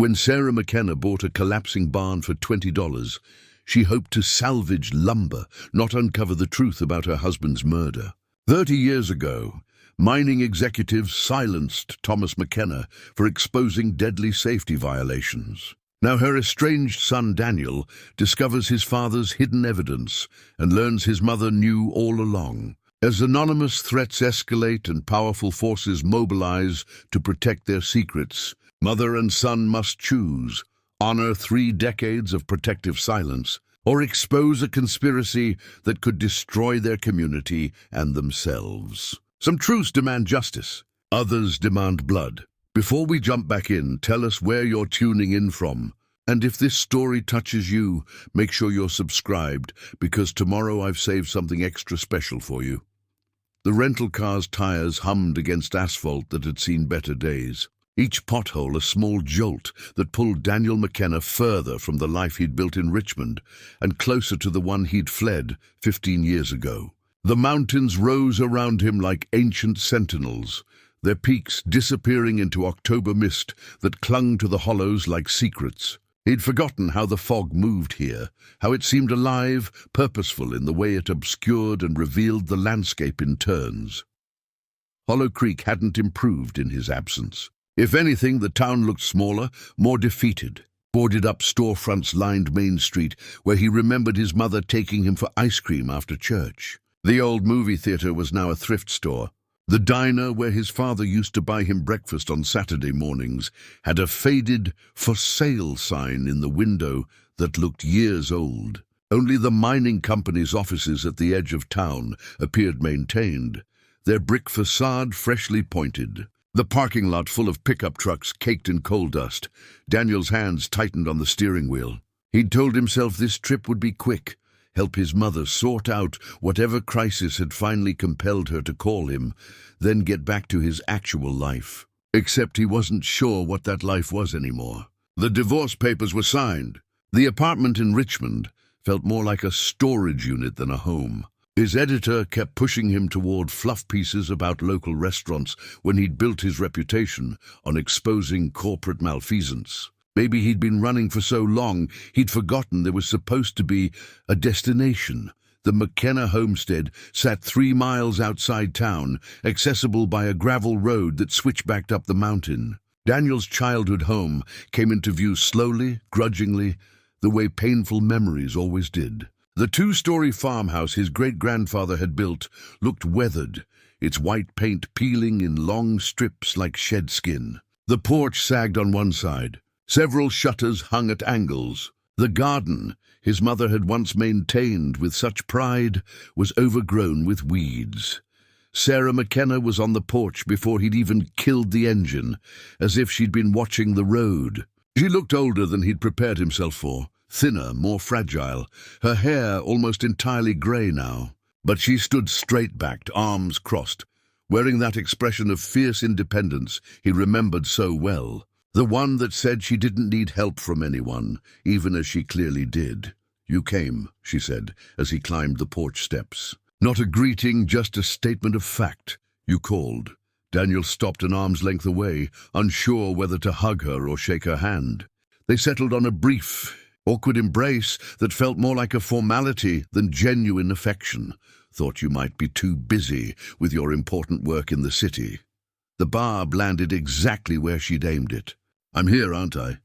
When Sarah McKenna bought a collapsing barn for $20, she hoped to salvage lumber, not uncover the truth about her husband's murder. 30 years ago, mining executives silenced Thomas McKenna for exposing deadly safety violations. Now her estranged son Daniel discovers his father's hidden evidence and learns his mother knew all along. As anonymous threats escalate and powerful forces mobilize to protect their secrets, mother and son must choose: honor 3 decades of protective silence, or expose a conspiracy that could destroy their community and themselves. Some truths demand justice, others demand blood. Before we jump back in, tell us where you're tuning in from. And if this story touches you, make sure you're subscribed, because tomorrow I've saved something extra special for you. The rental car's tires hummed against asphalt that had seen better days. Each pothole a small jolt that pulled Daniel McKenna further from the life he'd built in Richmond and closer to the one he'd fled 15 years ago. The mountains rose around him like ancient sentinels, their peaks disappearing into October mist that clung to the hollows like secrets. He'd forgotten how the fog moved here, how it seemed alive, purposeful in the way it obscured and revealed the landscape in turns. Hollow Creek hadn't improved in his absence. If anything, the town looked smaller, more defeated. Boarded-up storefronts lined Main Street, where he remembered his mother taking him for ice cream after church. The old movie theater was now a thrift store. The diner where his father used to buy him breakfast on Saturday mornings had a faded "for sale" sign in the window that looked years old. Only the mining company's offices at the edge of town appeared maintained, their brick facade freshly pointed. The parking lot full of pickup trucks caked in coal dust. Daniel's hands tightened on the steering wheel. He'd told himself this trip would be quick, help his mother sort out whatever crisis had finally compelled her to call him, then get back to his actual life. Except he wasn't sure what that life was anymore. The divorce papers were signed. The apartment in Richmond felt more like a storage unit than a home. His editor kept pushing him toward fluff pieces about local restaurants when he'd built his reputation on exposing corporate malfeasance. Maybe he'd been running for so long, he'd forgotten there was supposed to be a destination. The McKenna homestead sat 3 miles outside town, accessible by a gravel road that switchbacked up the mountain. Daniel's childhood home came into view slowly, grudgingly, the way painful memories always did. The 2-story farmhouse his great-grandfather had built looked weathered, its white paint peeling in long strips like shed skin. The porch sagged on one side. Several shutters hung at angles. The garden his mother had once maintained with such pride was overgrown with weeds. Sarah McKenna was on the porch before he'd even killed the engine, as if she'd been watching the road. She looked older than he'd prepared himself for, thinner, more fragile, her hair almost entirely grey now. But she stood straight-backed, arms crossed, wearing that expression of fierce independence he remembered so well. The one that said she didn't need help from anyone, even as she clearly did. "You came," she said, as he climbed the porch steps. Not a greeting, just a statement of fact. "You called." Daniel stopped an arm's length away, unsure whether to hug her or shake her hand. They settled on a brief, awkward embrace that felt more like a formality than genuine affection. "Thought you might be too busy with your important work in the city." The barb landed exactly where she'd aimed it. "I'm here, aren't I?"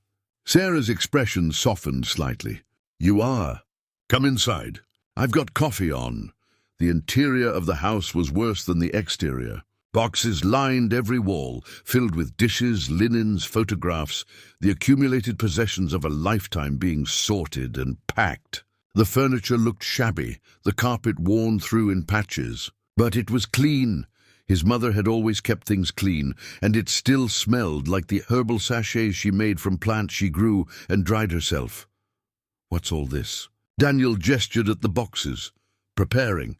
Sarah's expression softened slightly. "You are. Come inside. I've got coffee on." The interior of the house was worse than the exterior. Boxes lined every wall, filled with dishes, linens, photographs, the accumulated possessions of a lifetime being sorted and packed. The furniture looked shabby, the carpet worn through in patches. But it was clean. His mother had always kept things clean, and it still smelled like the herbal sachets she made from plants she grew and dried herself. "What's all this?" Daniel gestured at the boxes. "Preparing."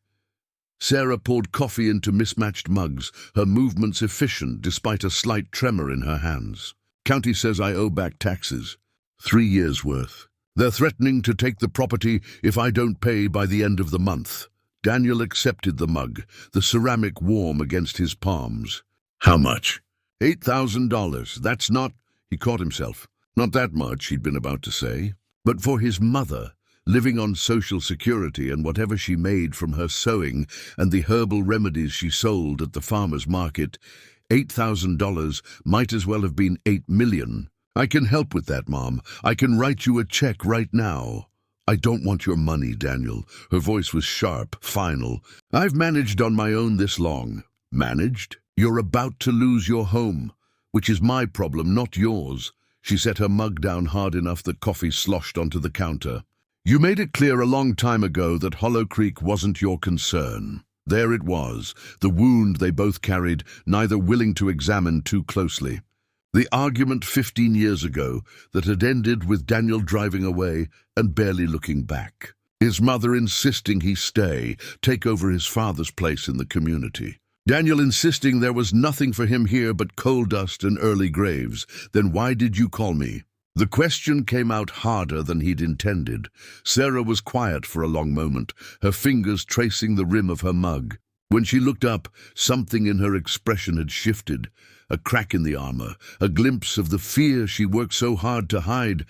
Sarah poured coffee into mismatched mugs, her movements efficient despite a slight tremor in her hands. "County says I owe back taxes. 3 years' worth. They're threatening to take the property if I don't pay by the end of the month." Daniel accepted the mug, the ceramic warm against his palms. "How much?" $8,000. That's not—" He caught himself. Not that much, he'd been about to say. But for his mother, living on Social Security and whatever she made from her sewing and the herbal remedies she sold at the farmer's market, $8,000 might as well have been $8 million. I can help with that, Mom. I can write you a check right now. I don't want your money, Daniel. Her voice was sharp, final. I've managed on my own this long. Managed? You're about to lose your home, which is my problem, not yours. She set her mug down hard enough that coffee sloshed onto the counter. You made it clear a long time ago that Hollow Creek wasn't your concern. There it was, the wound they both carried, neither willing to examine too closely. The argument 15 years ago that had ended with Daniel driving away and barely looking back. His mother insisting he stay, take over his father's place in the community. Daniel insisting there was nothing for him here but coal dust and early graves. Then why did you call me? The question came out harder than he'd intended. Sarah was quiet for a long moment, her fingers tracing the rim of her mug. When she looked up, something in her expression had shifted. A crack in the armor, a glimpse of the fear she worked so hard to hide.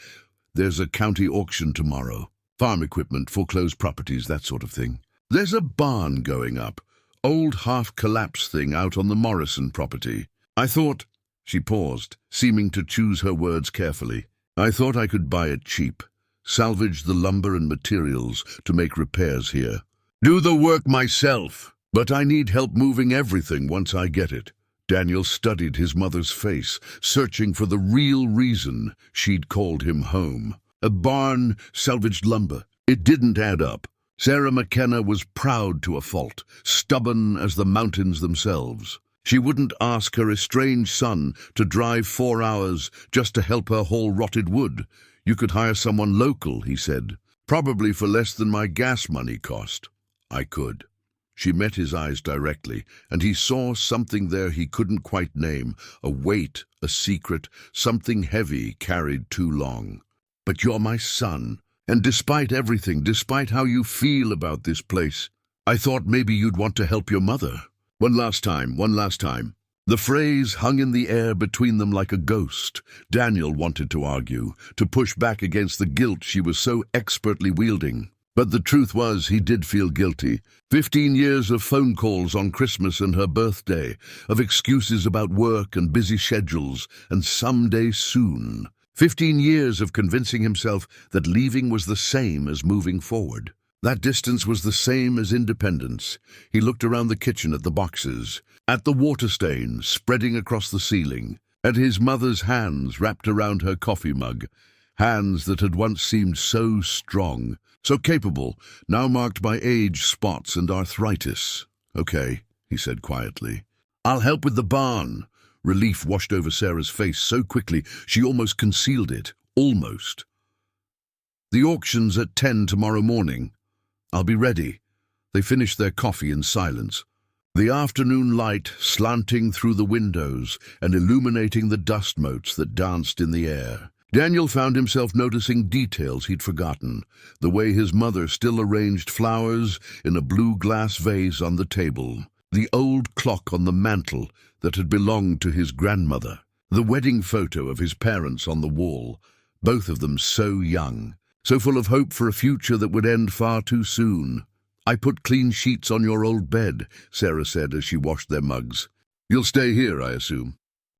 There's a county auction tomorrow. Farm equipment, foreclosed properties, that sort of thing. There's a barn going up. Old half-collapsed thing out on the Morrison property. I thought... She paused, seeming to choose her words carefully. I thought I could buy it cheap. Salvage the lumber and materials to make repairs here. Do the work myself. But I need help moving everything once I get it. Daniel studied his mother's face, searching for the real reason she'd called him home. A barn, salvaged lumber. It didn't add up. Sarah McKenna was proud to a fault, stubborn as the mountains themselves. She wouldn't ask her estranged son to drive 4 hours just to help her haul rotted wood. You could hire someone local, he said, probably for less than my gas money cost. I could. She met his eyes directly, and he saw something there he couldn't quite name, a weight, a secret, something heavy carried too long. But you're my son, and despite everything, despite how you feel about this place, I thought maybe you'd want to help your mother. One last time, one last time. The phrase hung in the air between them like a ghost. Daniel wanted to argue, to push back against the guilt she was so expertly wielding. But the truth was, he did feel guilty. 15 years of phone calls on Christmas and her birthday, of excuses about work and busy schedules, and someday soon. 15 years of convincing himself that leaving was the same as moving forward. That distance was the same as independence. He looked around the kitchen at the boxes, at the water stain spreading across the ceiling, at his mother's hands wrapped around her coffee mug, hands that had once seemed so strong, so capable, now marked by age, spots, and arthritis. Okay, he said quietly. I'll help with the barn. Relief washed over Sarah's face so quickly she almost concealed it. Almost. The auction's at 10 tomorrow morning. I'll be ready. They finished their coffee in silence. The afternoon light slanting through the windows and illuminating the dust motes that danced in the air. Daniel found himself noticing details he'd forgotten, the way his mother still arranged flowers in a blue glass vase on the table, the old clock on the mantel that had belonged to his grandmother, the wedding photo of his parents on the wall, both of them so young, so full of hope for a future that would end far too soon. I put clean sheets on your old bed, Sarah said as she washed their mugs. You'll stay here, I assume.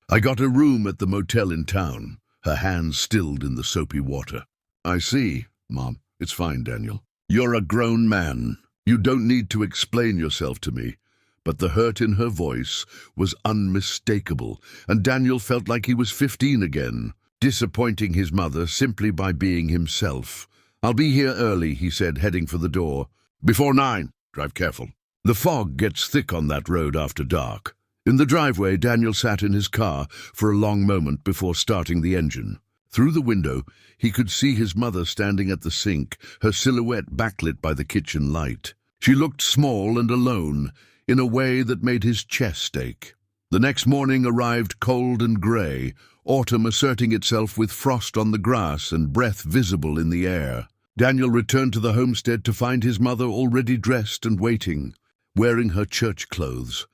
I got a room at the motel in town, her hands stilled in the soapy water. I see, Mom. It's fine, Daniel. You're a grown man. You don't need to explain yourself to me. But the hurt in her voice was unmistakable, and Daniel felt like he was 15 again, disappointing his mother simply by being himself. I'll be here early, he said, heading for the door. Before 9. Drive careful. The fog gets thick on that road after dark. In the driveway, Daniel sat in his car for a long moment before starting the engine. Through the window, he could see his mother standing at the sink, her silhouette backlit by the kitchen light. She looked small and alone, in a way that made his chest ache. The next morning arrived cold and grey, autumn asserting itself with frost on the grass and breath visible in the air. Daniel returned to the homestead to find his mother already dressed and waiting, wearing her church clothes.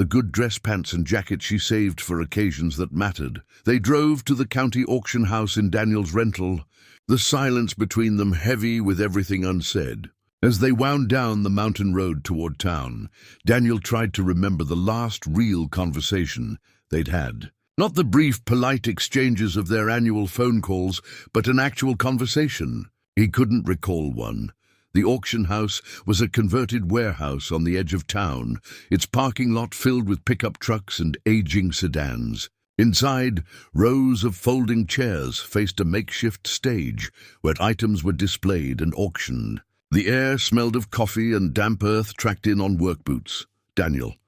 the good dress pants and jacket she saved for occasions that mattered. They drove to the county auction house in Daniel's rental, the silence between them heavy with everything unsaid. As they wound down the mountain road toward town, Daniel tried to remember the last real conversation they'd had. Not the brief, polite exchanges of their annual phone calls, but an actual conversation. He couldn't recall one. The auction house was a converted warehouse on the edge of town, its parking lot filled with pickup trucks and aging sedans. Inside, rows of folding chairs faced a makeshift stage where items were displayed and auctioned. The air smelled of coffee and damp earth tracked in on work boots. Daniel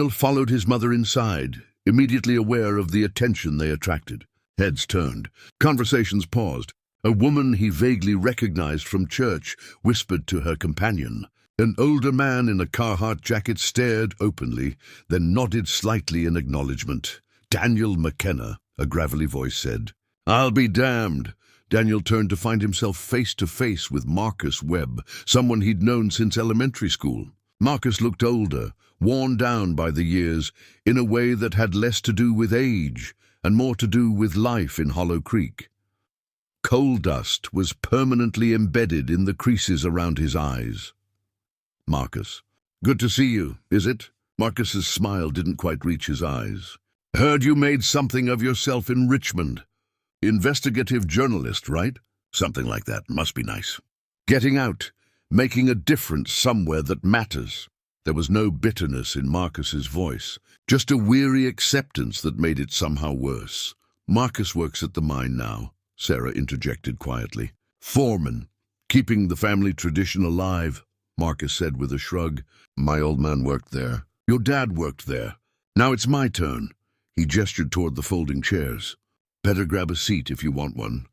followed his mother inside, immediately aware of the attention they attracted. Heads turned. Conversations paused. A woman he vaguely recognized from church whispered to her companion. An older man in a Carhartt jacket stared openly, then nodded slightly in acknowledgement. Daniel McKenna, a gravelly voice said. "I'll be damned." Daniel turned to find himself face to face with Marcus Webb, someone he'd known since elementary school. Marcus looked older, worn down by the years, in a way that had less to do with age and more to do with life in Hollow Creek. Coal dust was permanently embedded in the creases around his eyes. "Marcus, good to see you, is it?" Marcus's smile didn't quite reach his eyes. "Heard you made something of yourself in Richmond. Investigative journalist, right? Something like that. Must be nice. Getting out, making a difference somewhere that matters." There was no bitterness in Marcus's voice, just a weary acceptance that made it somehow worse. "Marcus works at the mine now," Sarah interjected quietly. "Foreman, keeping the family tradition alive," Marcus said with a shrug. "My old man worked there. Your dad worked there. Now it's my turn." He gestured toward the folding chairs. "Better grab a seat if you want one.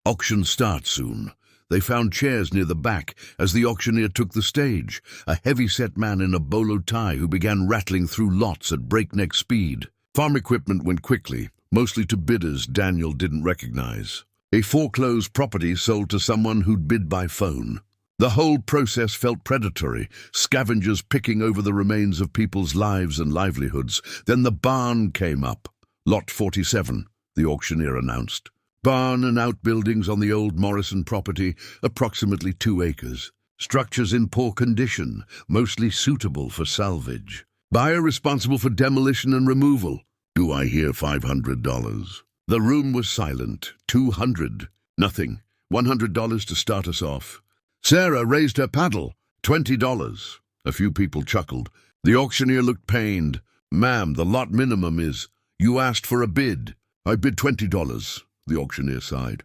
Auction starts soon." They found chairs near the back as the auctioneer took the stage, a heavy-set man in a bolo tie who began rattling through lots at breakneck speed. Farm equipment went quickly, mostly to bidders Daniel didn't recognize. A foreclosed property sold to someone who'd bid by phone. The whole process felt predatory, scavengers picking over the remains of people's lives and livelihoods. Then the barn came up. "Lot 47, the auctioneer announced. Barn and outbuildings on the old Morrison property, approximately 2 acres. Structures in poor condition, mostly suitable for salvage. Buyer responsible for demolition and removal. Do I hear $500? The room was silent. 200. Nothing. $100 to start us off. Sarah raised her paddle. $20. A few people chuckled. The auctioneer looked pained. "Ma'am, the lot minimum is..." "You asked for a bid." "I bid $20. The auctioneer sighed.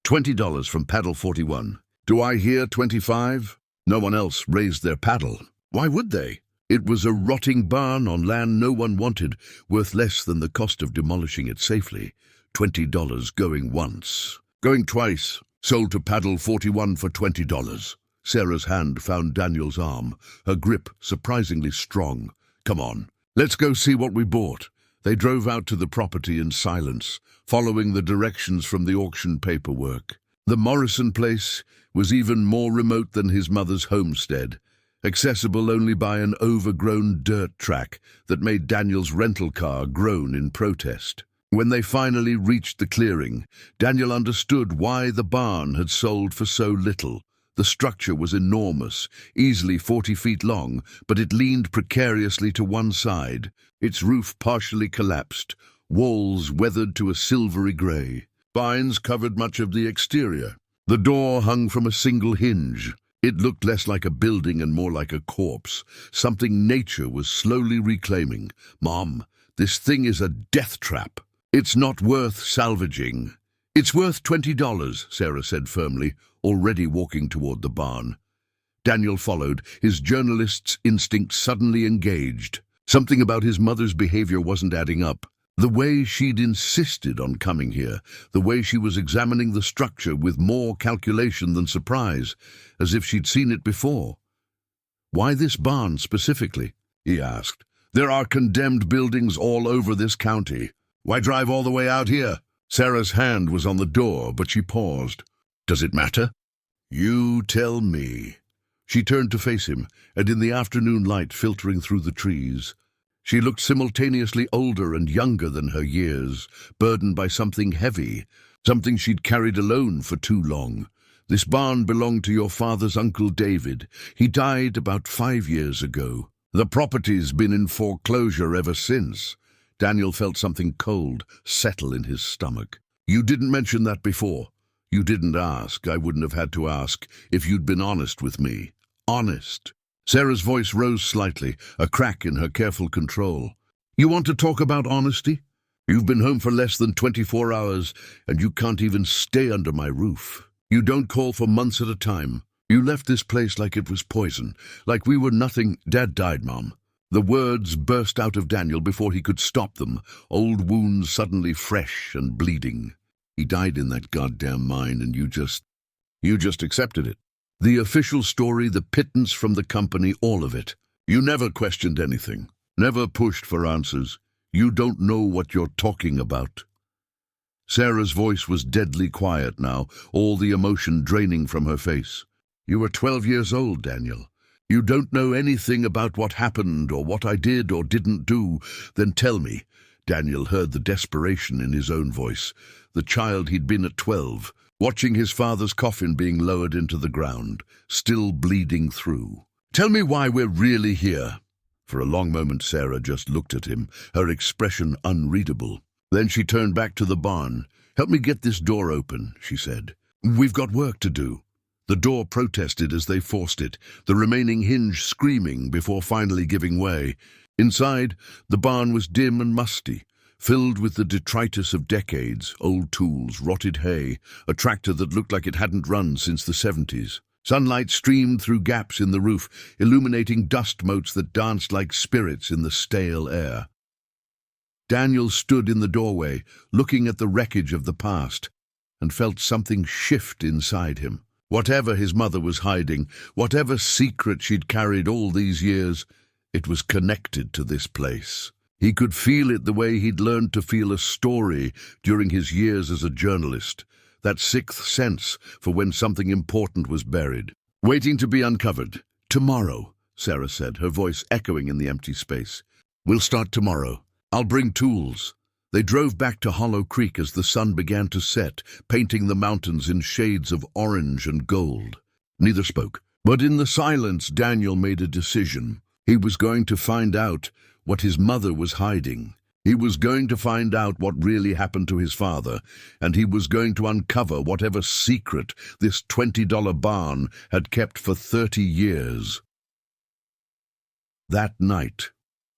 $20 from paddle 41. "Do I hear 25? No one else raised their paddle. Why would they? It was a rotting barn on land no one wanted, worth less than the cost of demolishing it safely. $20 going once. Going twice. Sold to paddle 41 for $20. Sarah's hand found Daniel's arm, her grip surprisingly strong. "Come on, let's go see what we bought." They drove out to the property in silence, following the directions from the auction paperwork. The Morrison place was even more remote than his mother's homestead, accessible only by an overgrown dirt track that made Daniel's rental car groan in protest. When they finally reached the clearing, Daniel understood why the barn had sold for so little. The structure was enormous, easily 40 feet long, but it leaned precariously to one side. Its roof partially collapsed, walls weathered to a silvery grey. Vines covered much of the exterior. The door hung from a single hinge. It looked less like a building and more like a corpse, something nature was slowly reclaiming. "Mom, this thing is a death trap. It's not worth salvaging." "It's worth $20, Sarah said firmly, already walking toward the barn. Daniel followed, his journalist's instinct suddenly engaged. Something about his mother's behavior wasn't adding up. The way she'd insisted on coming here, the way she was examining the structure with more calculation than surprise, as if she'd seen it before. "Why this barn specifically?" he asked. "There are condemned buildings all over this county. Why drive all the way out here?" Sarah's hand was on the door, but she paused. "Does it matter?" "You tell me." She turned to face him, and in the afternoon light filtering through the trees, She looked simultaneously older and younger than her years, burdened by something heavy, something she'd carried alone for too long. This barn belonged to your father's Uncle David. He died about 5 years ago. The property's been in foreclosure ever since. Daniel felt something cold settle in his stomach. You didn't mention that before. You didn't ask. I wouldn't have had to ask if you'd been honest with me. Honest. Sarah's voice rose slightly, a crack in her careful control. You want to talk about honesty? You've been home for less than 24 hours, and you can't even stay under my roof. You don't call for months at a time. You left this place like it was poison, like we were nothing. Dad died, Mom. The words burst out of Daniel before he could stop them, old wounds suddenly fresh and bleeding. He died in that goddamn mine, and you just accepted it. The official story, the pittance from the company, all of it. You never questioned anything, never pushed for answers. You don't know what you're talking about. Sarah's voice was deadly quiet now, all the emotion draining from her face. You were 12 years old, Daniel. You don't know anything about what happened or what I did or didn't do. Then tell me. Daniel heard the desperation in his own voice. The child he'd been at 12. Watching his father's coffin being lowered into the ground, still bleeding through. Tell me why we're really here. For a long moment Sarah just looked at him, her expression unreadable. Then she turned back to the barn. Help me get this door open, she said. We've got work to do. The door protested as they forced it, the remaining hinge screaming before finally giving way. Inside, the barn was dim and musty, filled with the detritus of decades, old tools, rotted hay, a tractor that looked like it hadn't run since the 70s. Sunlight streamed through gaps in the roof, illuminating dust motes that danced like spirits in the stale air. Daniel stood in the doorway, looking at the wreckage of the past, and felt something shift inside him. Whatever his mother was hiding, whatever secret she'd carried all these years, it was connected to this place. He could feel it the way he'd learned to feel a story during his years as a journalist, that sixth sense for when something important was buried, waiting to be uncovered. Tomorrow, Sarah said, her voice echoing in the empty space. We'll start tomorrow. I'll bring tools. They drove back to Hollow Creek as the sun began to set, painting the mountains in shades of orange and gold. Neither spoke, but in the silence Daniel made a decision. He was going to find out what his mother was hiding. He was going to find out what really happened to his father, and he was going to uncover whatever secret this $20 barn had kept for 30 years. That night,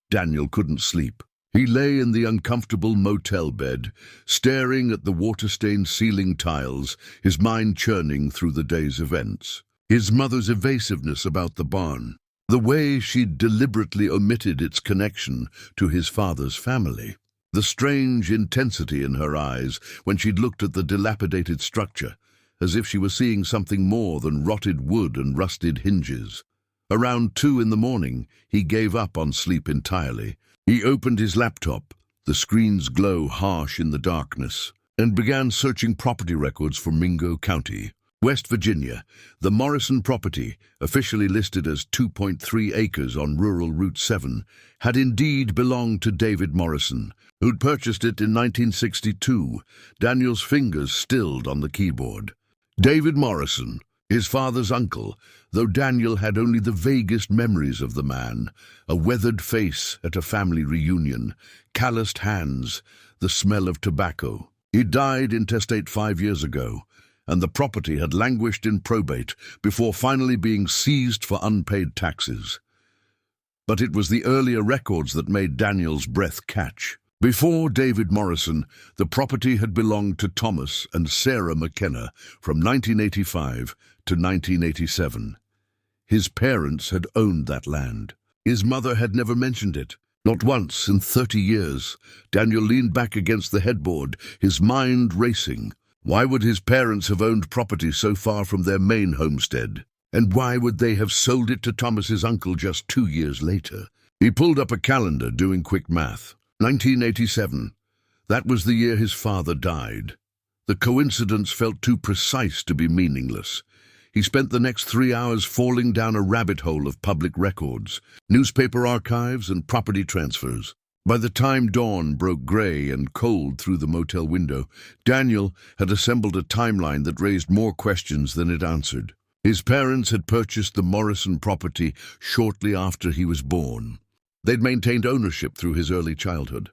Daniel couldn't sleep. He lay in the uncomfortable motel bed, staring at the water-stained ceiling tiles, his mind churning through the day's events. His mother's evasiveness about the barn, the way she'd deliberately omitted its connection to his father's family, the strange intensity in her eyes when she'd looked at the dilapidated structure, as if she were seeing something more than rotted wood and rusted hinges. Around 2 in the morning, he gave up on sleep entirely. He opened his laptop, the screen's glow harsh in the darkness, and began searching property records for Mingo County, West Virginia. The Morrison property, officially listed as 2.3 acres on rural Route 7, had indeed belonged to David Morrison, who'd purchased it in 1962. Daniel's fingers stilled on the keyboard. David Morrison, his father's uncle, though Daniel had only the vaguest memories of the man, a weathered face at a family reunion, calloused hands, the smell of tobacco. He died intestate 5 years ago, and the property had languished in probate before finally being seized for unpaid taxes. But it was the earlier records that made Daniel's breath catch. Before David Morrison, the property had belonged to Thomas and Sarah McKenna from 1985 to 1987. His parents had owned that land. His mother had never mentioned it. Not once in 30 years. Daniel leaned back against the headboard, his mind racing. Why would his parents have owned property so far from their main homestead? And why would they have sold it to Thomas's uncle just 2 years later? He pulled up a calendar, doing quick math. 1987. That was the year his father died. The coincidence felt too precise to be meaningless. He spent the next 3 hours falling down a rabbit hole of public records, newspaper archives and property transfers. By the time dawn broke grey and cold through the motel window, Daniel had assembled a timeline that raised more questions than it answered. His parents had purchased the Morrison property shortly after he was born. They'd maintained ownership through his early childhood.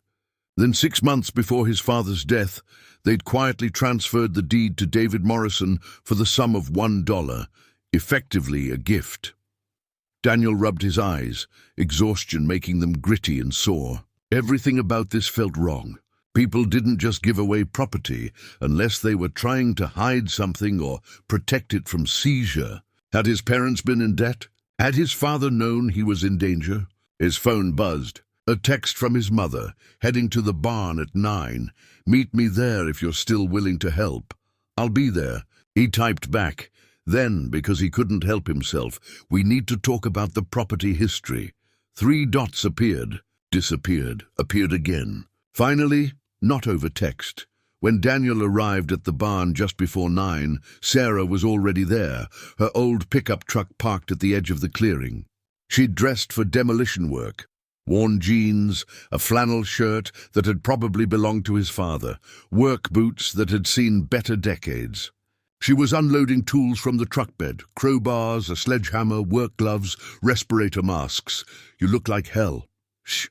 Then 6 months before his father's death, they'd quietly transferred the deed to David Morrison for the sum of $1, effectively a gift. Daniel rubbed his eyes, exhaustion making them gritty and sore. Everything about this felt wrong. People didn't just give away property unless they were trying to hide something or protect it from seizure. Had his parents been in debt? Had his father known he was in danger? His phone buzzed. A text from his mother, heading to the barn at 9. "Meet me there if you're still willing to help." "I'll be there." He typed back. Then, because he couldn't help himself, "We need to talk about the property history." 3 dots appeared, disappeared, appeared again. Finally, not over text. When Daniel arrived at the barn just before 9, Sarah was already there, her old pickup truck parked at the edge of the clearing. She'd dressed for demolition work. Worn jeans, a flannel shirt that had probably belonged to his father, work boots that had seen better decades. She was unloading tools from the truck bed, crowbars, a sledgehammer, work gloves, respirator masks. "You look like hell." "Shh."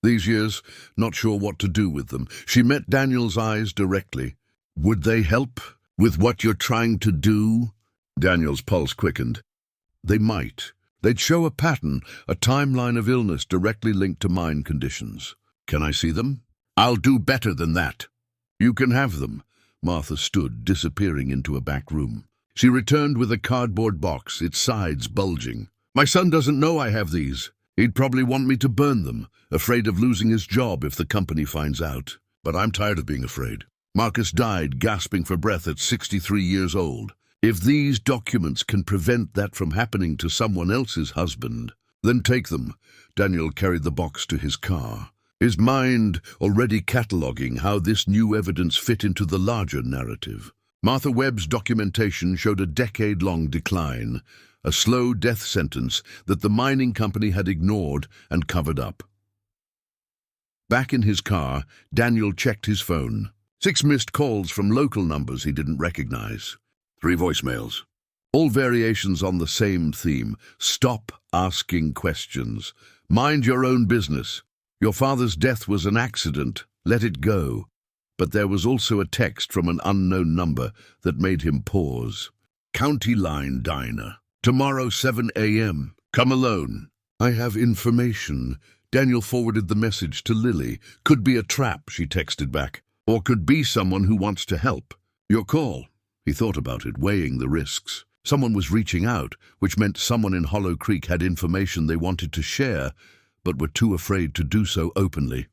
These years, not sure what to do with them. She met Daniel's eyes directly. "Would they help with what you're trying to do?" Daniel's pulse quickened. "They might. They'd show a pattern, a timeline of illness directly linked to mind conditions." "Can I see them?" "I'll do better than that." "You can have them." Martha stood, disappearing into a back room. She returned with a cardboard box, its sides bulging. "My son doesn't know I have these. He'd probably want me to burn them, afraid of losing his job if the company finds out. But I'm tired of being afraid." Marcus died, gasping for breath at 63 years old. If these documents can prevent that from happening to someone else's husband, then take them. Daniel carried the box to his car, his mind already cataloguing how this new evidence fit into the larger narrative. Martha Webb's documentation showed a decade-long decline, a slow death sentence that the mining company had ignored and covered up. Back in his car, Daniel checked his phone. 6 missed calls from local numbers he didn't recognize. 3 voicemails. All variations on the same theme. Stop asking questions. Mind your own business. Your father's death was an accident. Let it go. But there was also a text from an unknown number that made him pause. "County Line Diner. Tomorrow 7 a.m. Come alone." "I have information." Daniel forwarded the message to Lily. "Could be a trap," she texted back. "Or could be someone who wants to help." "Your call." He thought about it, weighing the risks. Someone was reaching out, which meant someone in Hollow Creek had information they wanted to share, but were too afraid to do so openly.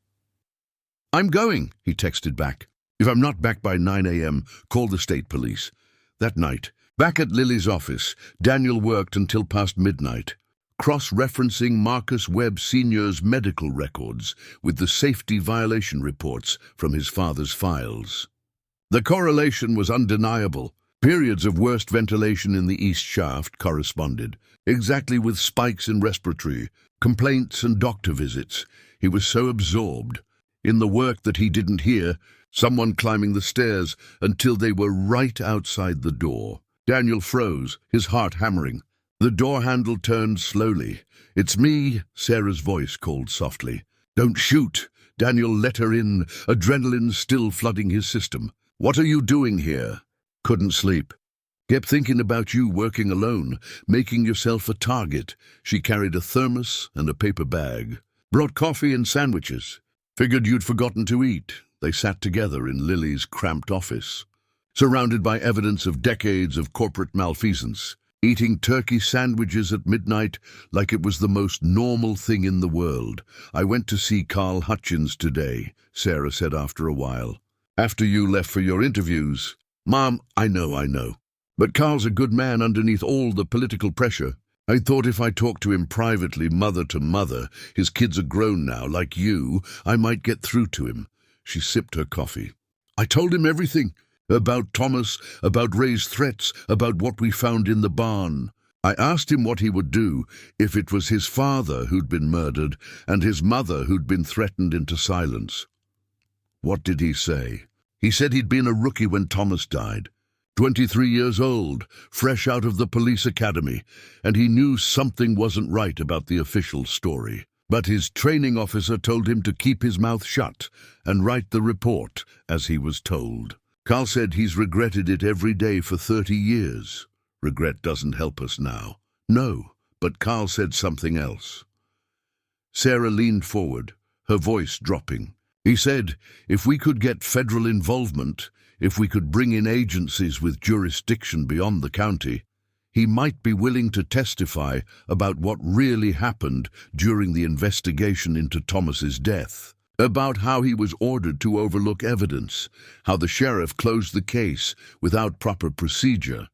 "I'm going," he texted back. "If I'm not back by 9 a.m., call the state police." That night, back at Lily's office, Daniel worked until past midnight, cross-referencing Marcus Webb Sr.'s medical records with the safety violation reports from his father's files. The correlation was undeniable. Periods of worst ventilation in the east shaft corresponded, exactly with spikes in respiratory, complaints and doctor visits. He was so absorbed in the work that he didn't hear someone climbing the stairs until they were right outside the door. Daniel froze, his heart hammering. The door handle turned slowly. "It's me," Sarah's voice called softly. "Don't shoot." Daniel let her in, adrenaline still flooding his system. "What are you doing here?" "Couldn't sleep. Kept thinking about you working alone, making yourself a target." She carried a thermos and a paper bag. "Brought coffee and sandwiches. Figured you'd forgotten to eat." They sat together in Lily's cramped office, surrounded by evidence of decades of corporate malfeasance, eating turkey sandwiches at midnight like it was the most normal thing in the world. "I went to see Carl Hutchins today," Sarah said after a while. "After you left for your interviews." "Mom, I know. But Carl's a good man underneath all the political pressure. I thought if I talked to him privately, mother to mother, his kids are grown now, like you, I might get through to him." She sipped her coffee. "I told him everything. About Thomas, about Ray's threats, about what we found in the barn. I asked him what he would do if it was his father who'd been murdered and his mother who'd been threatened into silence. What did he say? He said he'd been a rookie when Thomas died. 23 years old, fresh out of the police academy, and he knew something wasn't right about the official story. But his training officer told him to keep his mouth shut and write the report as he was told. Carl said he's regretted it every day for 30 years. Regret doesn't help us now. No, but Carl said something else. Sarah leaned forward, her voice dropping. He said, if we could get federal involvement, if we could bring in agencies with jurisdiction beyond the county, he might be willing to testify about what really happened during the investigation into Thomas's death, about how he was ordered to overlook evidence, how the sheriff closed the case without proper procedure.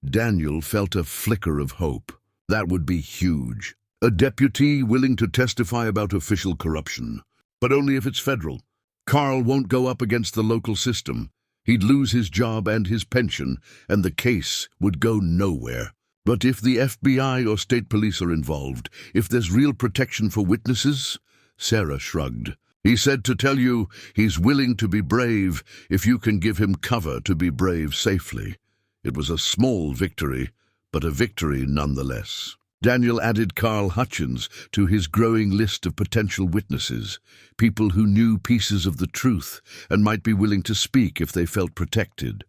Daniel felt a flicker of hope. That would be huge. A deputy willing to testify about official corruption, but only if it's federal. Carl won't go up against the local system. He'd lose his job and his pension, and the case would go nowhere. But if the FBI or state police are involved, if there's real protection for witnesses? Sarah shrugged. He said to tell you he's willing to be brave if you can give him cover to be brave safely. It was a small victory, but a victory nonetheless. Daniel added Carl Hutchins to his growing list of potential witnesses, people who knew pieces of the truth and might be willing to speak if they felt protected.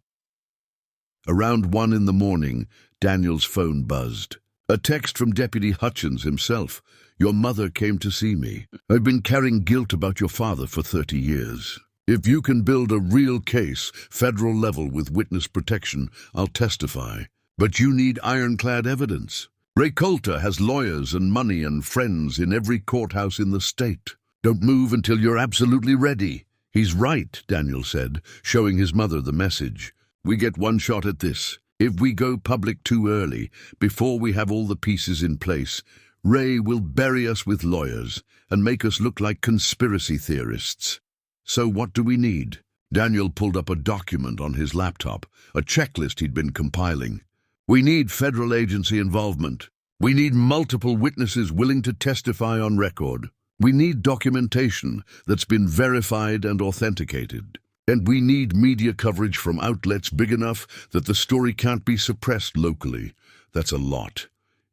Around 1 in the morning, Daniel's phone buzzed. A text from Deputy Hutchins himself. Your mother came to see me. I've been carrying guilt about your father for 30 years. If you can build a real case, federal level with witness protection, I'll testify. But you need ironclad evidence. Ray Coulter has lawyers and money and friends in every courthouse in the state. Don't move until you're absolutely ready. He's right, Daniel said, showing his mother the message. We get one shot at this. If we go public too early, before we have all the pieces in place, Ray will bury us with lawyers and make us look like conspiracy theorists. So what do we need? Daniel pulled up a document on his laptop, a checklist he'd been compiling. We need federal agency involvement. We need multiple witnesses willing to testify on record. We need documentation that's been verified and authenticated. And we need media coverage from outlets big enough that the story can't be suppressed locally. That's a lot.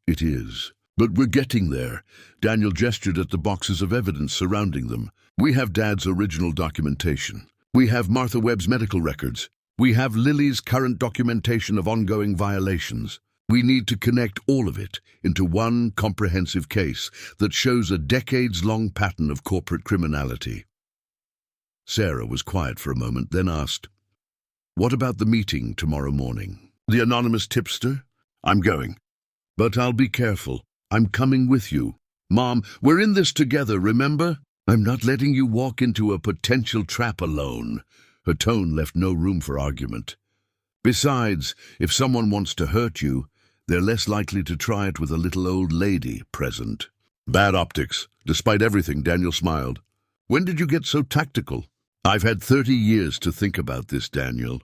It is. But we're getting there. Daniel gestured at the boxes of evidence surrounding them. We have Dad's original documentation. We have Martha Webb's medical records. We have Lily's current documentation of ongoing violations. We need to connect all of it into one comprehensive case that shows a decades-long pattern of corporate criminality. Sarah was quiet for a moment, then asked, What about the meeting tomorrow morning? The anonymous tipster? I'm going. But I'll be careful. I'm coming with you. Mom, we're in this together, remember? I'm not letting you walk into a potential trap alone. Her tone left no room for argument. Besides, if someone wants to hurt you, they're less likely to try it with a little old lady present. Bad optics. Despite everything, Daniel smiled. When did you get so tactical? I've had 30 years to think about this, Daniel.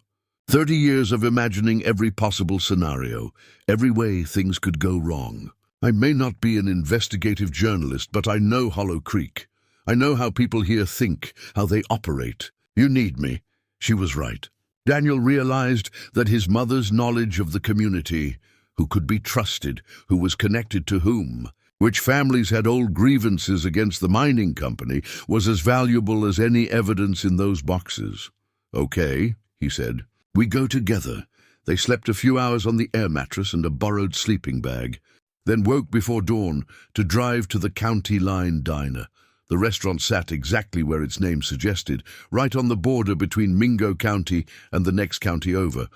30 years of imagining every possible scenario, every way things could go wrong. I may not be an investigative journalist, but I know Hollow Creek. I know how people here think, how they operate. You need me. She was right. Daniel realized that his mother's knowledge of the community, who could be trusted, who was connected to whom, which families had old grievances against the mining company, was as valuable as any evidence in those boxes. Okay, he said. We go together. They slept a few hours on the air mattress and a borrowed sleeping bag, then woke before dawn to drive to the County Line Diner. The restaurant sat exactly where its name suggested, right on the border between Mingo County and the next county over.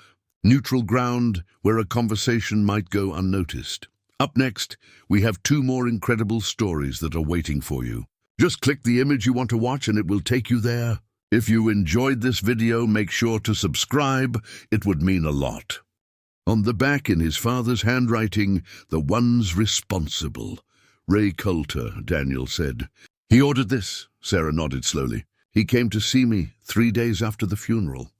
Neutral ground where a conversation might go unnoticed. Up next, we have 2 more incredible stories that are waiting for you. Just click the image you want to watch and it will take you there. If you enjoyed this video, make sure to subscribe. It would mean a lot. On the back, in his father's handwriting, the ones responsible. Ray Coulter, Daniel said. He ordered this, Sarah nodded slowly. He came to see me 3 days after the funeral.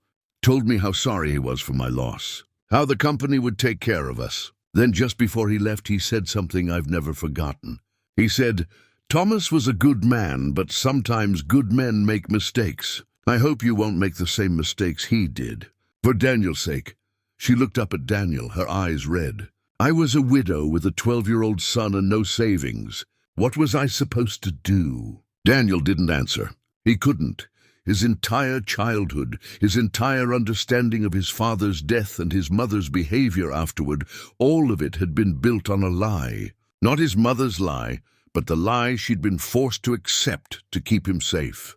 Told me how sorry he was for my loss, how the company would take care of us. Then just before he left, he said something I've never forgotten. He said, "Thomas was a good man, but sometimes good men make mistakes. I hope you won't make the same mistakes he did." For Daniel's sake. She looked up at Daniel, her eyes red. I was a widow with a 12-year-old son and no savings. What was I supposed to do? Daniel didn't answer. He couldn't. His entire childhood, his entire understanding of his father's death and his mother's behavior afterward, all of it had been built on a lie. Not his mother's lie, but the lie she'd been forced to accept to keep him safe.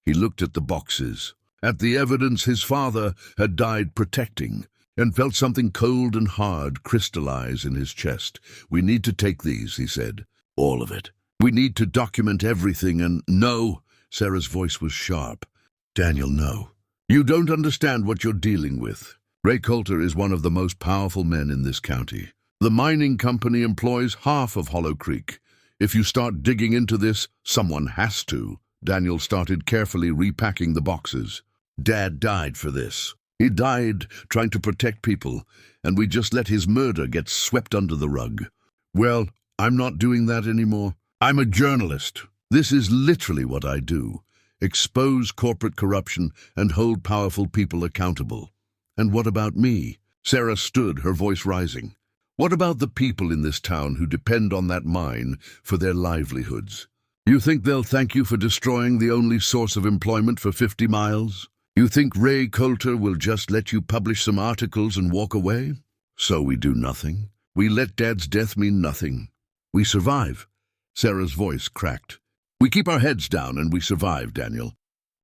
He looked at the boxes, at the evidence his father had died protecting, and felt something cold and hard crystallize in his chest. "We need to take these," he said. "All of it. We need to document everything and—" "No." Sarah's voice was sharp. "Daniel, no. You don't understand what you're dealing with. Ray Coulter is one of the most powerful men in this county. The mining company employs half of Hollow Creek. If you start digging into this, someone has to." Daniel started carefully repacking the boxes. "Dad died for this. He died trying to protect people, and we just let his murder get swept under the rug. Well, I'm not doing that anymore. I'm a journalist. This is literally what I do. Expose corporate corruption and hold powerful people accountable. And what about me?" Sarah stood, her voice rising. "What about the people in this town who depend on that mine for their livelihoods? You think they'll thank you for destroying the only source of employment for 50 miles? You think Ray Coulter will just let you publish some articles and walk away? So we do nothing. We let Dad's death mean nothing. We survive." Sarah's voice cracked. "We keep our heads down and we survive, Daniel.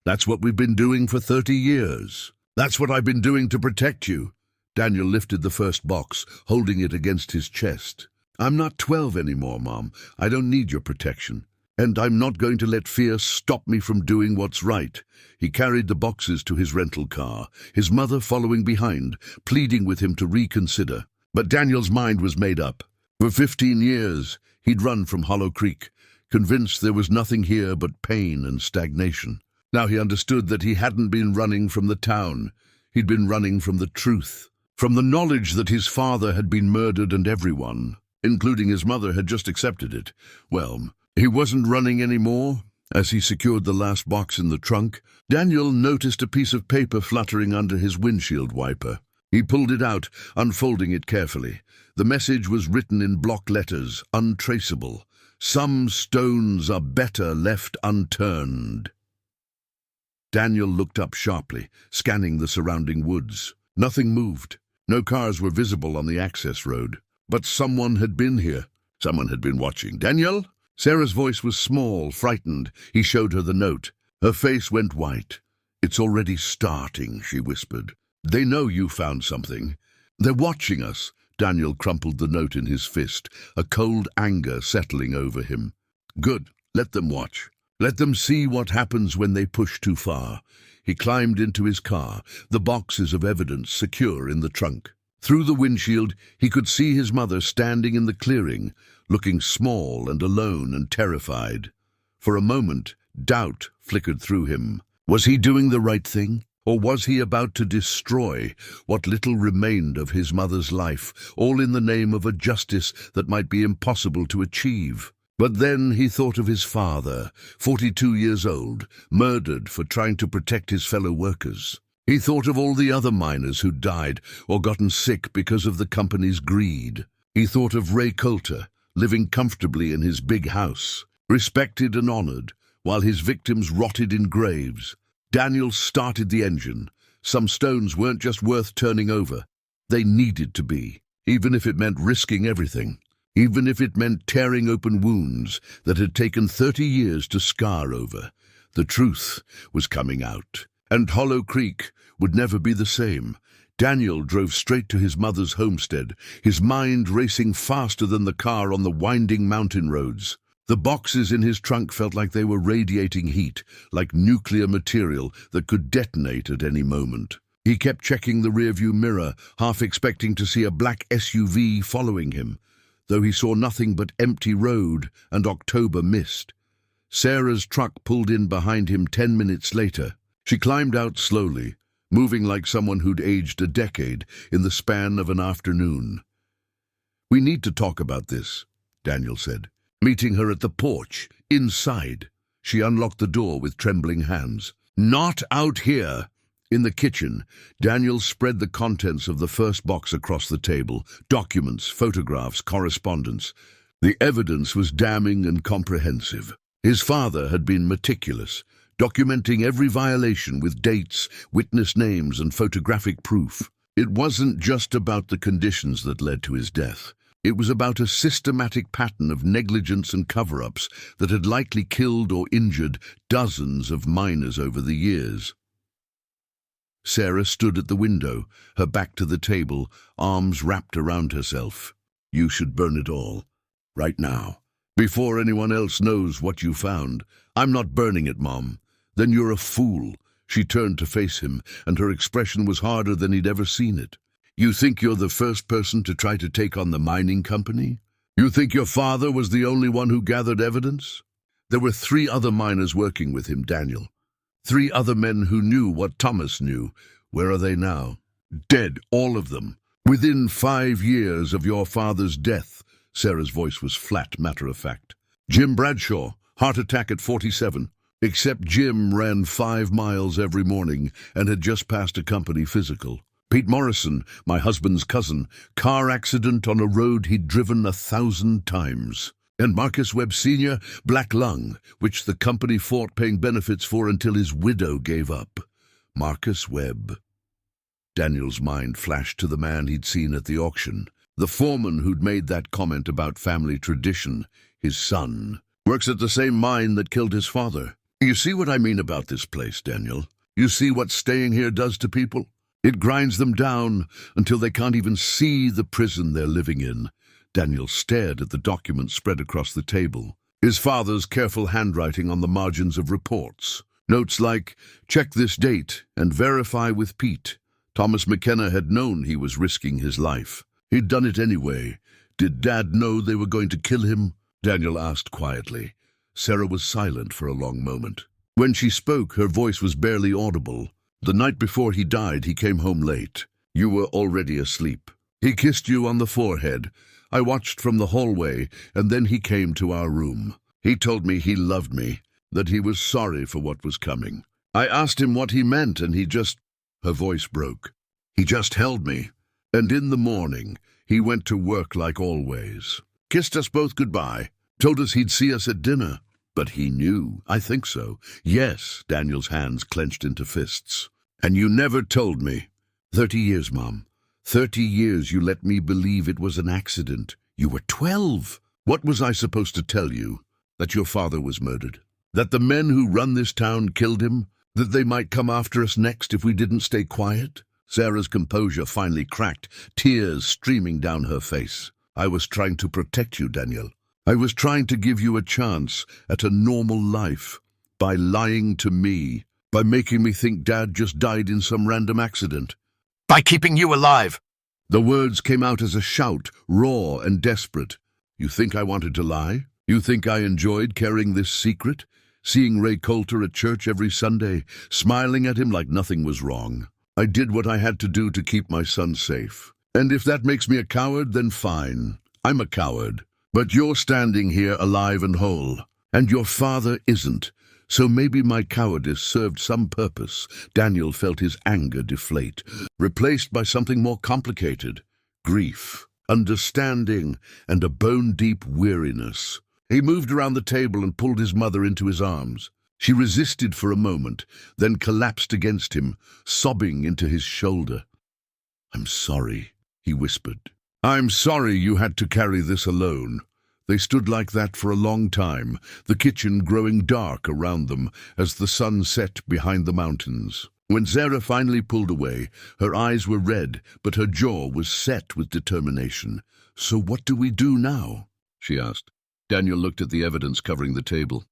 That's what we've been doing for 30 years. That's what I've been doing to protect you." Daniel lifted the first box, holding it against his chest. "I'm not 12 anymore, Mom. I don't need your protection. And I'm not going to let fear stop me from doing what's right." He carried the boxes to his rental car, his mother following behind, pleading with him to reconsider. But Daniel's mind was made up. For 15 years, he'd run from Hollow Creek, convinced there was nothing here but pain and stagnation. Now he understood that he hadn't been running from the town. He'd been running from the truth, from the knowledge that his father had been murdered and everyone, including his mother, had just accepted it. Well, he wasn't running anymore. As he secured the last box in the trunk, Daniel noticed a piece of paper fluttering under his windshield wiper. He pulled it out, unfolding it carefully. The message was written in block letters, untraceable. "Some stones are better left unturned." Daniel looked up sharply, scanning the surrounding woods. Nothing moved. No cars were visible on the access road. But someone had been here. Someone had been watching. "Daniel?" Sarah's voice was small, frightened. He showed her the note. Her face went white. "It's already starting," she whispered. "They know you found something. They're watching us." Daniel crumpled the note in his fist, a cold anger settling over him. "Good. Let them watch. Let them see what happens when they push too far." He climbed into his car, the boxes of evidence secure in the trunk. Through the windshield, he could see his mother standing in the clearing, looking small and alone and terrified. For a moment, doubt flickered through him. Was he doing the right thing? Or was he about to destroy what little remained of his mother's life, all in the name of a justice that might be impossible to achieve? But then he thought of his father, 42 years old, murdered for trying to protect his fellow workers. He thought of all the other miners who died or gotten sick because of the company's greed. He thought of Ray Coulter, living comfortably in his big house, respected and honored, while his victims rotted in graves. Daniel started the engine. Some stones weren't just worth turning over. They needed to be, even if it meant risking everything, even if it meant tearing open wounds that had taken 30 years to scar over. The truth was coming out, and Hollow Creek would never be the same. Daniel drove straight to his mother's homestead, his mind racing faster than the car on the winding mountain roads. The boxes in his trunk felt like they were radiating heat, like nuclear material that could detonate at any moment. He kept checking the rearview mirror, half expecting to see a black SUV following him, though he saw nothing but empty road and October mist. Sarah's truck pulled in behind him 10 minutes later. She climbed out slowly, moving like someone who'd aged a decade in the span of an afternoon. "We need to talk about this," Daniel said, meeting her at the porch, inside. She unlocked the door with trembling hands. "Not out here!" In the kitchen, Daniel spread the contents of the first box across the table. Documents, photographs, correspondence. The evidence was damning and comprehensive. His father had been meticulous, documenting every violation with dates, witness names, and photographic proof. It wasn't just about the conditions that led to his death. It was about a systematic pattern of negligence and cover-ups that had likely killed or injured dozens of miners over the years. Sarah stood at the window, her back to the table, arms wrapped around herself. "You should burn it all. Right now. Before anyone else knows what you found." "I'm not burning it, Mom." "Then you're a fool." She turned to face him, and her expression was harder than he'd ever seen it. "You think you're the first person to try to take on the mining company? You think your father was the only one who gathered evidence? There were 3 other miners working with him, Daniel. 3 other men who knew what Thomas knew. Where are they now?" "Dead, all of them. Within 5 years of your father's death." Sarah's voice was flat, matter-of-fact. "Jim Bradshaw, heart attack at 47. Except Jim ran 5 miles every morning and had just passed a company physical. Pete Morrison, my husband's cousin, car accident on a road he'd driven 1,000 times. And Marcus Webb Sr., black lung, which the company fought paying benefits for until his widow gave up. Marcus Webb." Daniel's mind flashed to the man he'd seen at the auction. The foreman who'd made that comment about family tradition, his son. "Works at the same mine that killed his father." "You see what I mean about this place, Daniel? You see what staying here does to people? It grinds them down until they can't even see the prison they're living in." Daniel stared at the documents spread across the table. His father's careful handwriting on the margins of reports. Notes like, "Check this date and verify with Pete." Thomas McKenna had known he was risking his life. He'd done it anyway. Did Dad know they were going to kill him? Daniel asked quietly. Sarah was silent for a long moment. When she spoke, her voice was barely audible. "The night before he died, he came home late. You were already asleep. He kissed you on the forehead. I watched from the hallway, and then he came to our room. He told me he loved me, that he was sorry for what was coming. I asked him what he meant, and he just—" Her voice broke. "He just held me. And in the morning, he went to work like always. Kissed us both goodbye. Told us he'd see us at dinner. But he knew. I think so." "Yes." Daniel's hands clenched into fists. "And you never told me." 30 years, Mom. 30 years you let me believe it was an accident. You were 12. What was I supposed to tell you? That your father was murdered? That the men who run this town killed him? That they might come after us next if we didn't stay quiet?" Sarah's composure finally cracked, tears streaming down her face. "I was trying to protect you, Daniel. I was trying to give you a chance at a normal life. By lying to me. By making me think Dad just died in some random accident. By keeping you alive." The words came out as a shout, raw and desperate. "You think I wanted to lie? You think I enjoyed carrying this secret? Seeing Ray Coulter at church every Sunday, smiling at him like nothing was wrong? I did what I had to do to keep my son safe. And if that makes me a coward, then fine. I'm a coward. But you're standing here alive and whole. And your father isn't. So maybe my cowardice served some purpose." Daniel felt his anger deflate, replaced by something more complicated. Grief, understanding, and a bone-deep weariness. He moved around the table and pulled his mother into his arms. She resisted for a moment, then collapsed against him, sobbing into his shoulder. "I'm sorry," he whispered. "I'm sorry you had to carry this alone." They stood like that for a long time, the kitchen growing dark around them as the sun set behind the mountains. When Sarah finally pulled away, her eyes were red, but her jaw was set with determination. "So what do we do now?" she asked. Daniel looked at the evidence covering the table.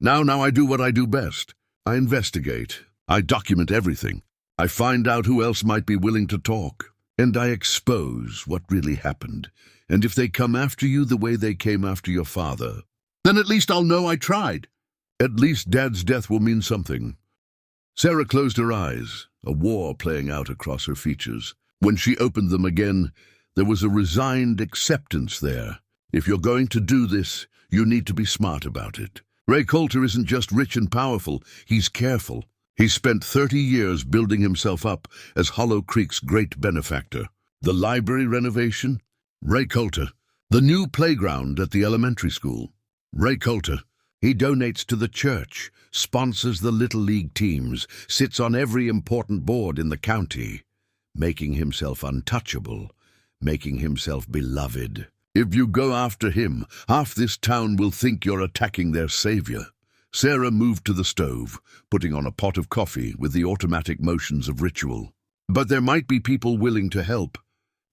Now I do what I do best. I investigate. I document everything. I find out who else might be willing to talk. And I expose what really happened. And if they come after you the way they came after your father, then at least I'll know I tried. At least Dad's death will mean something. Sarah closed her eyes, a war playing out across her features. When she opened them again, there was a resigned acceptance there. If you're going to do this, you need to be smart about it. Ray Coulter isn't just rich and powerful, he's careful. He spent 30 years building himself up as Hollow Creek's great benefactor. The library renovation? Ray Coulter. The new playground at the elementary school? Ray Coulter. He donates to the church, sponsors the Little League teams, sits on every important board in the county, making himself untouchable, making himself beloved. If you go after him, half this town will think you're attacking their savior. Sarah moved to the stove, putting on a pot of coffee with the automatic motions of ritual. But there might be people willing to help.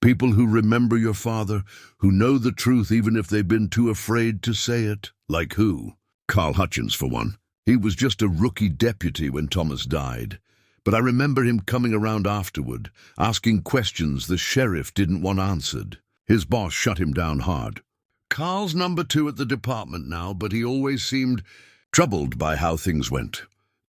People who remember your father, who know the truth even if they've been too afraid to say it. Like who? Carl Hutchins, for one. He was just a rookie deputy when Thomas died. But I remember him coming around afterward, asking questions the sheriff didn't want answered. His boss shut him down hard. Carl's number 2 at the department now, but he always seemed troubled by how things went.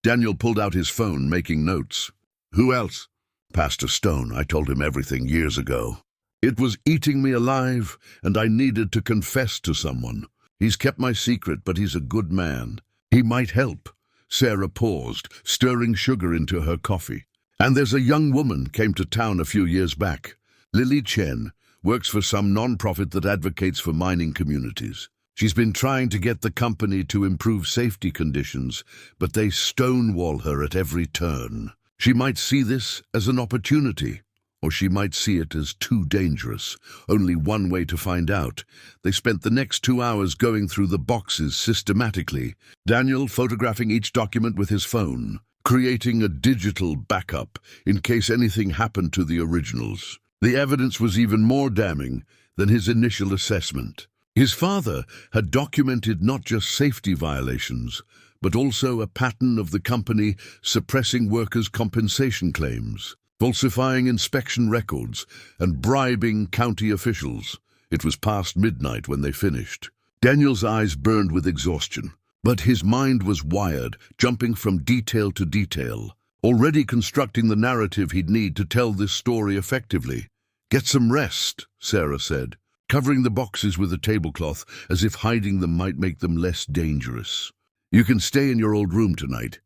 Daniel pulled out his phone, making notes. Who else? Pastor Stone. I told him everything years ago. It was eating me alive, and I needed to confess to someone. He's kept my secret, but he's a good man. He might help. Sarah paused, stirring sugar into her coffee. And there's a young woman came to town a few years back. Lily Chen works for some non-profit that advocates for mining communities. She's been trying to get the company to improve safety conditions, but they stonewall her at every turn. She might see this as an opportunity, or she might see it as too dangerous. Only one way to find out. They spent the next 2 hours going through the boxes systematically, Daniel photographing each document with his phone, creating a digital backup in case anything happened to the originals. The evidence was even more damning than his initial assessment. His father had documented not just safety violations, but also a pattern of the company suppressing workers' compensation claims, falsifying inspection records, and bribing county officials. It was past midnight when they finished. Daniel's eyes burned with exhaustion, but his mind was wired, jumping from detail to detail, already constructing the narrative he'd need to tell this story effectively. Get some rest, Sarah said, covering the boxes with a tablecloth as if hiding them might make them less dangerous. You can stay in your old room tonight.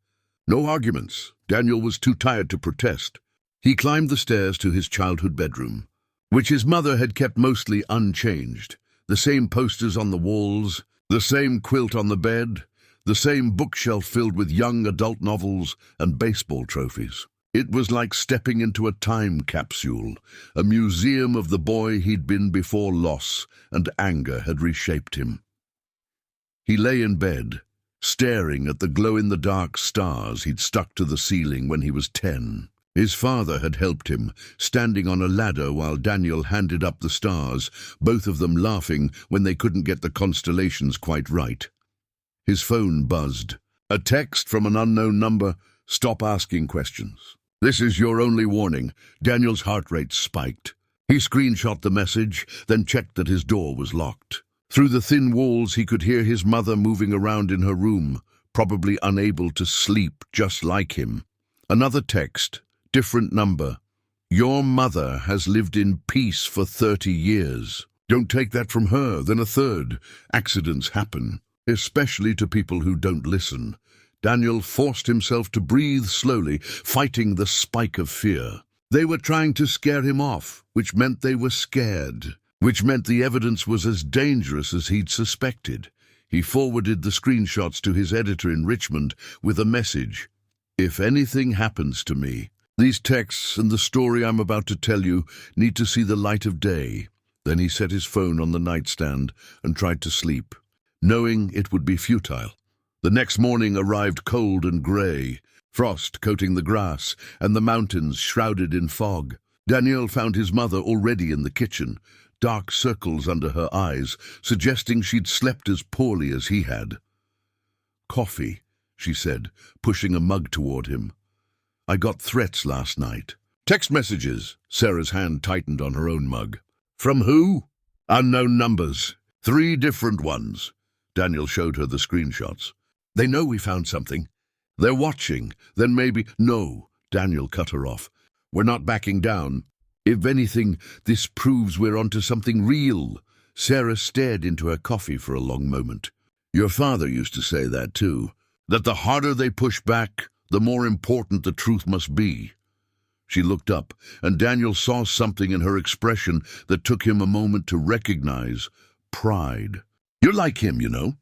No arguments. Daniel was too tired to protest. He climbed the stairs to his childhood bedroom, which his mother had kept mostly unchanged. The same posters on the walls, the same quilt on the bed, the same bookshelf filled with young adult novels and baseball trophies. It was like stepping into a time capsule, a museum of the boy he'd been before loss and anger had reshaped him. He lay in bed, staring at the glow-in-the-dark stars he'd stuck to the ceiling when he was 10. His father had helped him, standing on a ladder while Daniel handed up the stars, both of them laughing when they couldn't get the constellations quite right. His phone buzzed. A text from an unknown number. Stop asking questions. This is your only warning. Daniel's heart rate spiked. He screenshot the message, then checked that his door was locked. Through the thin walls he could hear his mother moving around in her room, probably unable to sleep just like him. Another text, different number. Your mother has lived in peace for 30 years. Don't take that from her. Then a third. Accidents happen, especially to people who don't listen. Daniel forced himself to breathe slowly, fighting the spike of fear. They were trying to scare him off, which meant they were scared, which meant the evidence was as dangerous as he'd suspected. He forwarded the screenshots to his editor in Richmond with a message. If anything happens to me, these texts and the story I'm about to tell you need to see the light of day. Then he set his phone on the nightstand and tried to sleep, knowing it would be futile. The next morning arrived cold and grey, frost coating the grass and the mountains shrouded in fog. Daniel found his mother already in the kitchen, dark circles under her eyes, suggesting she'd slept as poorly as he had. Coffee, she said, pushing a mug toward him. I got threats last night. Text messages. Sarah's hand tightened on her own mug. From who? Unknown numbers. 3 different ones. Daniel showed her the screenshots. They know we found something. They're watching. Then maybe— No, Daniel cut her off. We're not backing down. If anything, this proves we're onto something real. Sarah stared into her coffee for a long moment. Your father used to say that too, that the harder they push back, the more important the truth must be. She looked up, and Daniel saw something in her expression that took him a moment to recognize: pride. You're like him, you know.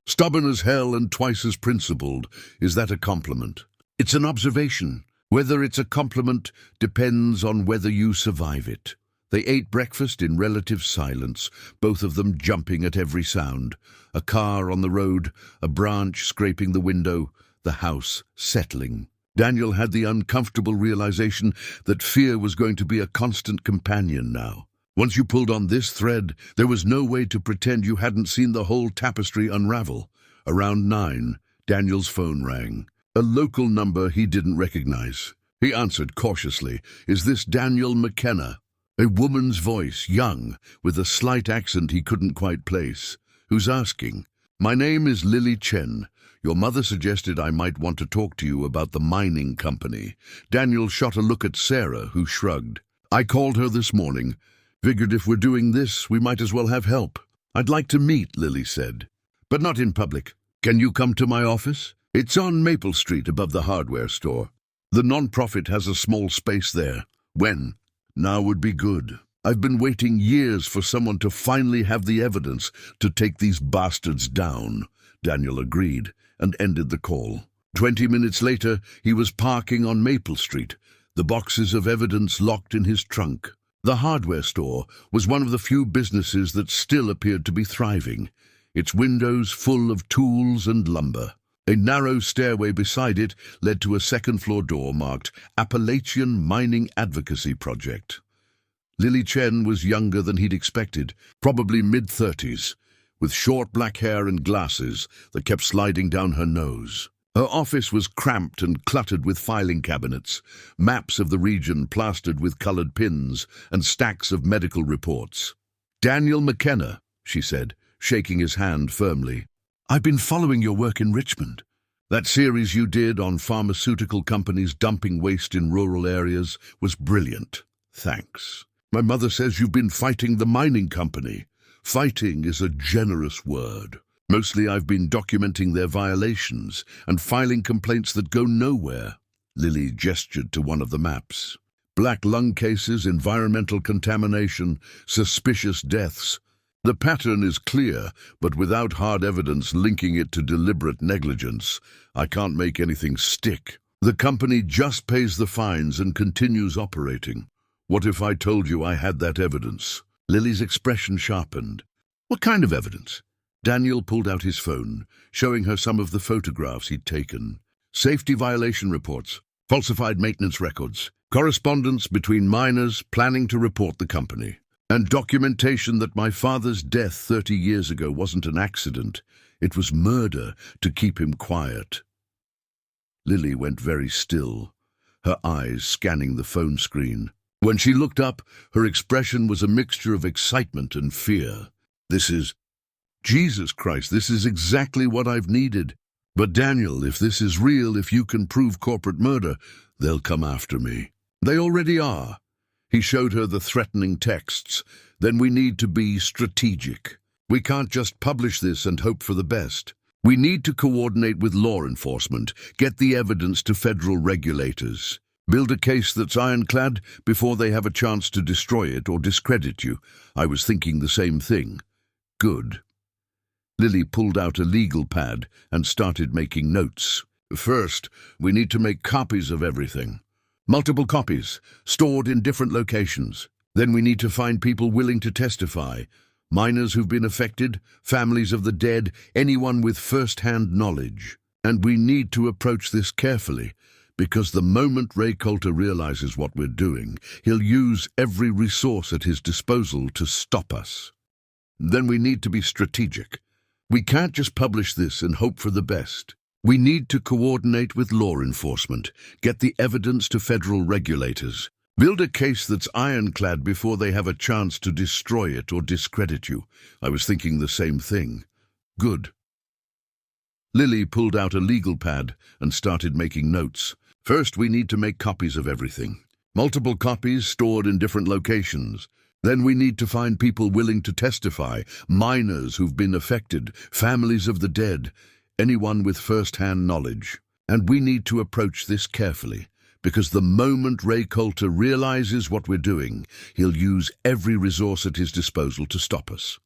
Stubborn as hell and twice as principled. Is that a compliment? It's an observation. Whether it's a compliment depends on whether you survive it. They ate breakfast in relative silence, both of them jumping at every sound. A car on the road, a branch scraping the window, the house settling. Daniel had the uncomfortable realization that fear was going to be a constant companion now. Once you pulled on this thread, there was no way to pretend you hadn't seen the whole tapestry unravel. Around 9, Daniel's phone rang. A local number he didn't recognize. He answered cautiously. Is this Daniel McKenna? A woman's voice, young, with a slight accent he couldn't quite place. Who's asking? My name is Lily Chen. Your mother suggested I might want to talk to you about the mining company. Daniel shot a look at Sarah, who shrugged. I called her this morning. Figured if we're doing this, we might as well have help. I'd like to meet, Lily said. But not in public. Can you come to my office? It's on Maple Street above the hardware store. The non-profit has a small space there. When? Now would be good. I've been waiting years for someone to finally have the evidence to take these bastards down. Daniel agreed and ended the call. 20 minutes later, he was parking on Maple Street, the boxes of evidence locked in his trunk. The hardware store was one of the few businesses that still appeared to be thriving, its windows full of tools and lumber. A narrow stairway beside it led to a second-floor door marked Appalachian Mining Advocacy Project. Lily Chen was younger than he'd expected, probably mid-30s, with short black hair and glasses that kept sliding down her nose. Her office was cramped and cluttered with filing cabinets, maps of the region plastered with colored pins, and stacks of medical reports. Daniel McKenna, she said, shaking his hand firmly. I've been following your work in Richmond. That series you did on pharmaceutical companies dumping waste in rural areas was brilliant. Thanks. My mother says you've been fighting the mining company. Fighting is a generous word. Mostly I've been documenting their violations and filing complaints that go nowhere. Lily gestured to one of the maps. Black lung cases, environmental contamination, suspicious deaths. The pattern is clear, but without hard evidence linking it to deliberate negligence, I can't make anything stick. The company just pays the fines and continues operating. What if I told you I had that evidence? Lily's expression sharpened. What kind of evidence? Daniel pulled out his phone, showing her some of the photographs he'd taken. Safety violation reports, falsified maintenance records, correspondence between miners planning to report the company, and documentation that my father's death 30 years ago wasn't an accident. It was murder to keep him quiet. Lily went very still, her eyes scanning the phone screen. When she looked up, her expression was a mixture of excitement and fear. Jesus Christ, this is exactly what I've needed. But Daniel, if this is real, if you can prove corporate murder, they'll come after me. They already are. He showed her the threatening texts. Then we need to be strategic. We can't just publish this and hope for the best. We need to coordinate with law enforcement, get the evidence to federal regulators. Build a case that's ironclad before they have a chance to destroy it or discredit you. I was thinking the same thing. Good. Lily pulled out a legal pad and started making notes. First, we need to make copies of everything. Multiple copies, stored in different locations. Then we need to find people willing to testify. Miners who've been affected, families of the dead, anyone with first-hand knowledge. And we need to approach this carefully, because the moment Ray Coulter realizes what we're doing, he'll use every resource at his disposal to stop us. Then we need to be strategic. We can't just publish this and hope for the best. We need to coordinate with law enforcement, get the evidence to federal regulators, build a case that's ironclad before they have a chance to destroy it or discredit you. I was thinking the same thing. Good. Lily pulled out a legal pad and started making notes. First, we need to make copies of everything. Multiple copies stored in different locations. Then we need to find people willing to testify, minors who've been affected, families of the dead, anyone with first-hand knowledge. And we need to approach this carefully, because the moment Ray Coulter realizes what we're doing, he'll use every resource at his disposal to stop us.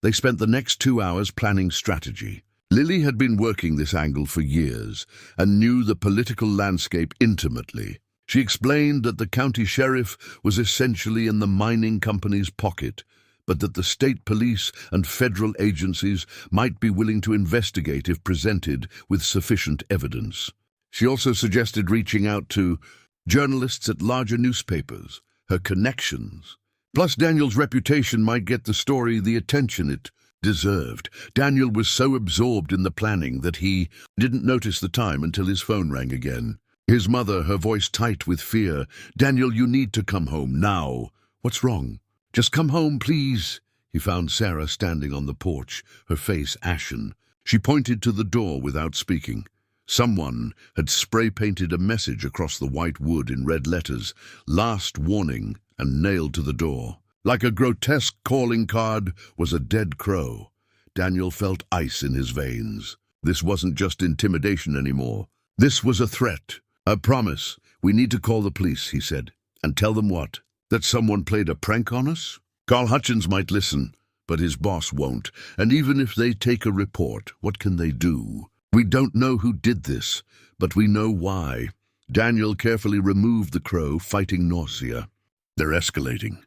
They spent the next 2 hours planning strategy. Lily had been working this angle for years and knew the political landscape intimately. She explained that the county sheriff was essentially in the mining company's pocket, but that the state police and federal agencies might be willing to investigate if presented with sufficient evidence. She also suggested reaching out to journalists at larger newspapers, her connections. Plus, Daniel's reputation might get the story the attention it deserved. Daniel was so absorbed in the planning that he didn't notice the time until his phone rang again. His mother, her voice tight with fear. "Daniel, you need to come home now." "What's wrong?" "Just come home, please." He found Sarah standing on the porch, her face ashen. She pointed to the door without speaking. Someone had spray-painted a message across the white wood in red letters, "Last warning," and nailed to the door. Like a grotesque calling card was a dead crow. Daniel felt ice in his veins. This wasn't just intimidation anymore. This was a threat, a promise. "We need to call the police," he said. "And tell them what? That someone played a prank on us?" Carl Hutchins might listen, but his boss won't. And even if they take a report, what can they do? "We don't know who did this, but we know why." Daniel carefully removed the crow, fighting nausea. "They're escalating,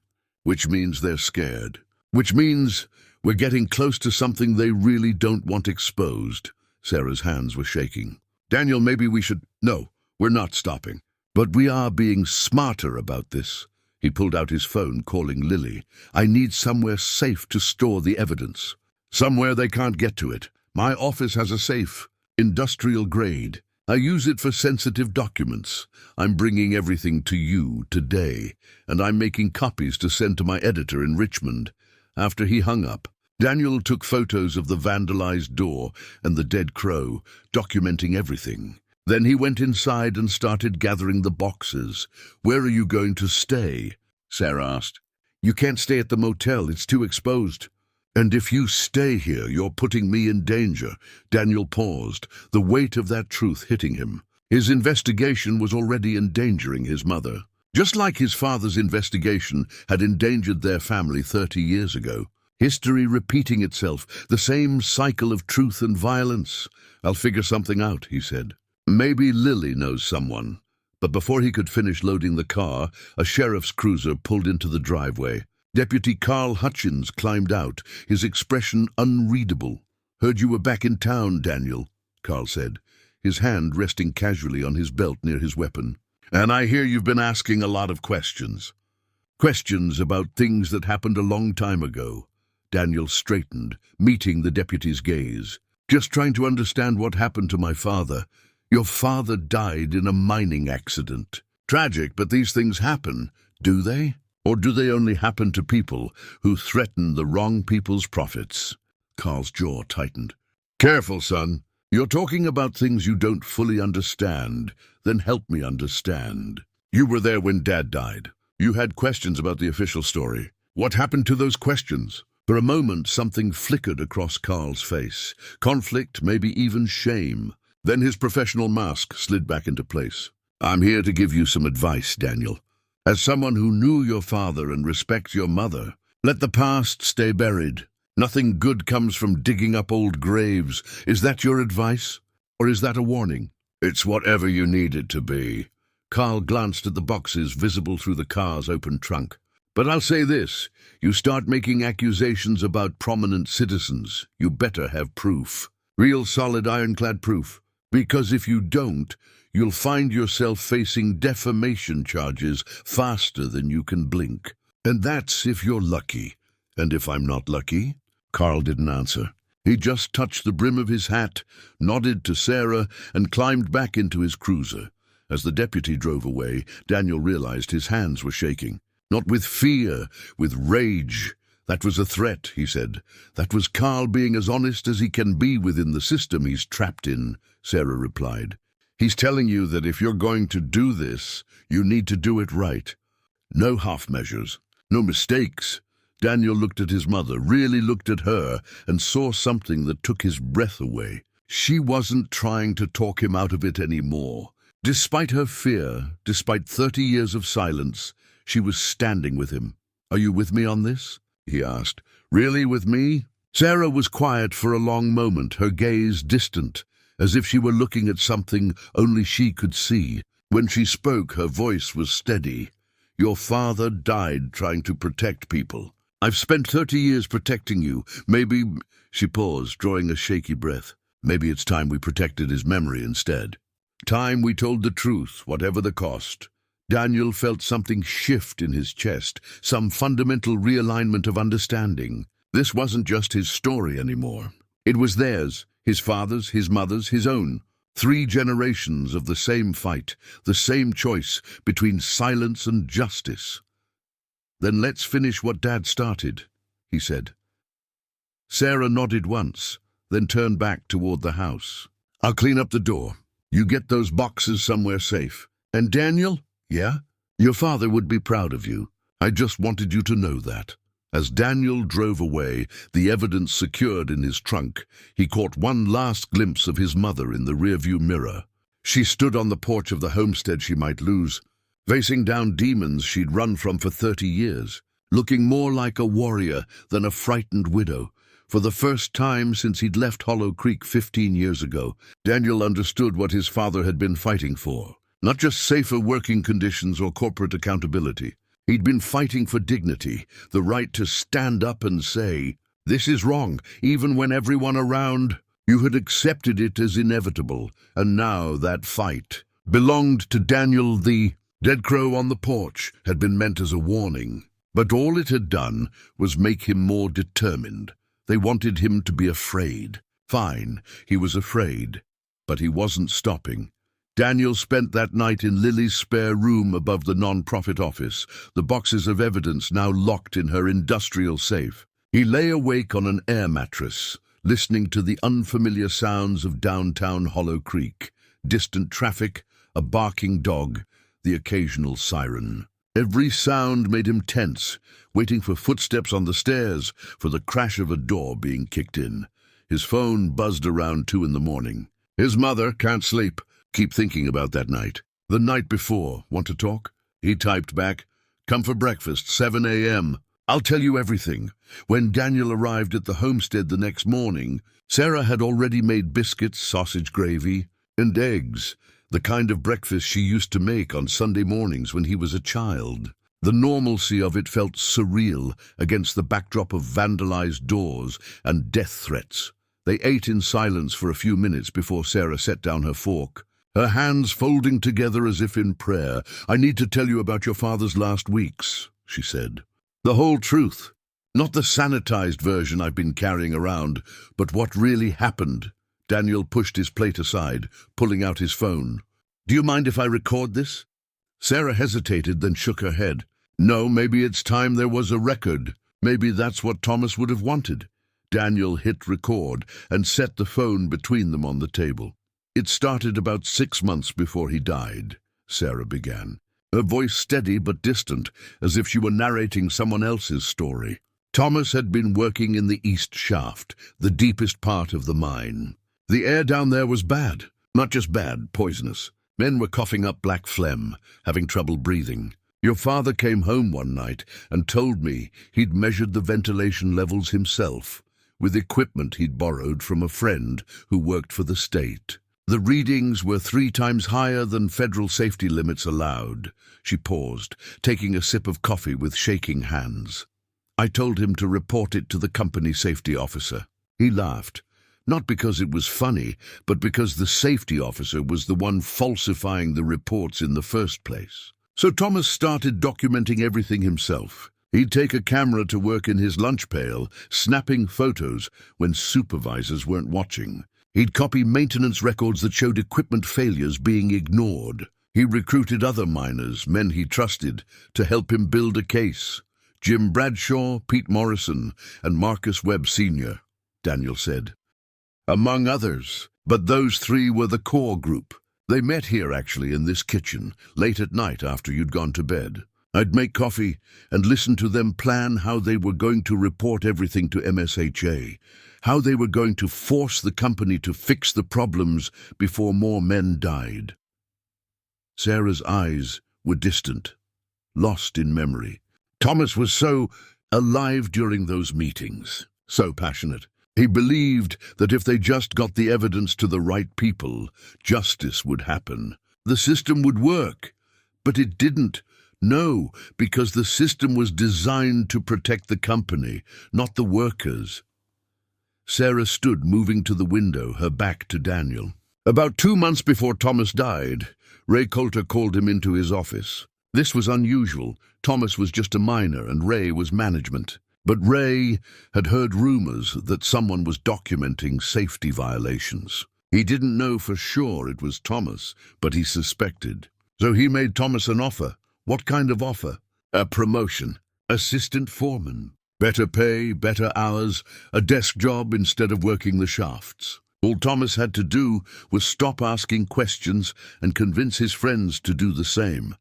which means they're scared. Which means we're getting close to something they really don't want exposed." Sarah's hands were shaking. "Daniel, maybe we should—" "No, we're not stopping. But we are being smarter about this." He pulled out his phone, calling Lily. "I need somewhere safe to store the evidence. Somewhere they can't get to it. My office has a safe, industrial grade. I use it for sensitive documents. I'm bringing everything to you today, and I'm making copies to send to my editor in Richmond." After he hung up, Daniel took photos of the vandalized door and the dead crow, documenting everything. Then he went inside and started gathering the boxes. "Where are you going to stay?" Sarah asked. "You can't stay at the motel, it's too exposed." "And if you stay here, you're putting me in danger." Daniel paused, the weight of that truth hitting him. His investigation was already endangering his mother, just like his father's investigation had endangered their family 30 years ago. History repeating itself, the same cycle of truth and violence. "I'll figure something out," he said. "Maybe Lily knows someone." But before he could finish loading the car, a sheriff's cruiser pulled into the driveway. Deputy Carl Hutchins climbed out, his expression unreadable. "Heard you were back in town, Daniel," Carl said, his hand resting casually on his belt near his weapon. "And I hear you've been asking a lot of questions. Questions about things that happened a long time ago." Daniel straightened, meeting the deputy's gaze. "Just trying to understand what happened to my father. Your father died in a mining accident. Tragic, but these things happen, do they? Or do they only happen to people who threaten the wrong people's profits?" Carl's jaw tightened. "Careful, son. You're talking about things you don't fully understand. Then help me understand. You were there when Dad died. You had questions about the official story. What happened to those questions?" For a moment, something flickered across Carl's face. Conflict, maybe even shame. Then his professional mask slid back into place. "I'm here to give you some advice, Daniel. As someone who knew your father and respects your mother, let the past stay buried. Nothing good comes from digging up old graves. Is that your advice? Or is that a warning?" "It's whatever you need it to be." Carl glanced at the boxes visible through the car's open trunk. "But I'll say this, you start making accusations about prominent citizens, you better have proof. Real solid ironclad proof. Because if you don't, you'll find yourself facing defamation charges faster than you can blink. And that's if you're lucky. And if I'm not lucky?" Carl didn't answer. He just touched the brim of his hat, nodded to Sarah, and climbed back into his cruiser. As the deputy drove away, Daniel realized his hands were shaking. Not with fear, with rage. That was a threat, he said. That was Carl being as honest as he can be within the system he's trapped in, Sarah replied. He's telling you that if you're going to do this, you need to do it right. No half measures, no mistakes. Daniel looked at his mother, really looked at her, and saw something that took his breath away. She wasn't trying to talk him out of it anymore. Despite her fear, despite 30 years of silence, she was standing with him. Are you with me on this? He asked. Really with me? Sarah was quiet for a long moment, her gaze distant, as if she were looking at something only she could see. When she spoke, her voice was steady. Your father died trying to protect people. I've spent 30 years protecting you. Maybe, she paused, drawing a shaky breath. Maybe it's time we protected his memory instead. Time we told the truth, whatever the cost. Daniel felt something shift in his chest, some fundamental realignment of understanding. This wasn't just his story anymore. It was theirs, his father's, his mother's, his own. 3 generations of the same fight, the same choice between silence and justice. Then let's finish what Dad started, he said. Sarah nodded once, then turned back toward the house. I'll clean up the door. You get those boxes somewhere safe. And Daniel? Yeah? Your father would be proud of you. I just wanted you to know that. As Daniel drove away, the evidence secured in his trunk, he caught one last glimpse of his mother in the rearview mirror. She stood on the porch of the homestead she might lose, facing down demons she'd run from for 30 years, looking more like a warrior than a frightened widow. For the first time since he'd left Hollow Creek 15 years ago, Daniel understood what his father had been fighting for. Not just safer working conditions or corporate accountability. He'd been fighting for dignity, the right to stand up and say, this is wrong, even when everyone around you had accepted it as inevitable. And now that fight belonged to Daniel. The dead crow on the porch had been meant as a warning, but all it had done was make him more determined. They wanted him to be afraid. Fine, he was afraid, but he wasn't stopping. Daniel spent that night in Lily's spare room above the non-profit office, the boxes of evidence now locked in her industrial safe. He lay awake on an air mattress, listening to the unfamiliar sounds of downtown Hollow Creek, distant traffic, a barking dog, the occasional siren. Every sound made him tense, waiting for footsteps on the stairs, for the crash of a door being kicked in. His phone buzzed around 2 in the morning. His mother can't sleep. Keep thinking about that night. The night before. Want to talk? He typed back, come for breakfast, 7 a.m. I'll tell you everything. When Daniel arrived at the homestead the next morning, Sarah had already made biscuits, sausage gravy, and eggs, the kind of breakfast she used to make on Sunday mornings when he was a child. The normalcy of it felt surreal against the backdrop of vandalized doors and death threats. They ate in silence for a few minutes before Sarah set down her fork, her hands folding together as if in prayer. I need to tell you about your father's last weeks, she said. The whole truth. Not the sanitized version I've been carrying around, but what really happened. Daniel pushed his plate aside, pulling out his phone. Do you mind if I record this? Sarah hesitated, then shook her head. No, maybe it's time there was a record. Maybe that's what Thomas would have wanted. Daniel hit record and set the phone between them on the table. It started about 6 months before he died, Sarah began, her voice steady but distant, as if she were narrating someone else's story. Thomas had been working in the east shaft, the deepest part of the mine. The air down there was bad. Not just bad, poisonous. Men were coughing up black phlegm, having trouble breathing. Your father came home one night and told me he'd measured the ventilation levels himself, with equipment he'd borrowed from a friend who worked for the state. The readings were 3 times higher than federal safety limits allowed. She paused, taking a sip of coffee with shaking hands. I told him to report it to the company safety officer. He laughed, not because it was funny, but because the safety officer was the one falsifying the reports in the first place. So Thomas started documenting everything himself. He'd take a camera to work in his lunch pail, snapping photos when supervisors weren't watching. He'd copy maintenance records that showed equipment failures being ignored. He recruited other miners, men he trusted, to help him build a case. Jim Bradshaw, Pete Morrison, and Marcus Webb Sr., Daniel said. Among others, but those three were the core group. They met here, actually, in this kitchen, late at night after you'd gone to bed. I'd make coffee and listen to them plan how they were going to report everything to MSHA, how they were going to force the company to fix the problems before more men died. Sarah's eyes were distant, lost in memory. Thomas was so alive during those meetings, so passionate. He believed that if they just got the evidence to the right people, justice would happen. The system would work, but it didn't. No, because the system was designed to protect the company, not the workers. Sarah stood moving to the window, her back to Daniel. About 2 months before Thomas died, Ray Coulter called him into his office. This was unusual. Thomas was just a miner and Ray was management. But Ray had heard rumors that someone was documenting safety violations. He didn't know for sure it was Thomas, but he suspected. So he made Thomas an offer. What kind of offer? A promotion. Assistant foreman. Better pay, better hours, a desk job instead of working the shafts. All Thomas had to do was stop asking questions and convince his friends to do the same.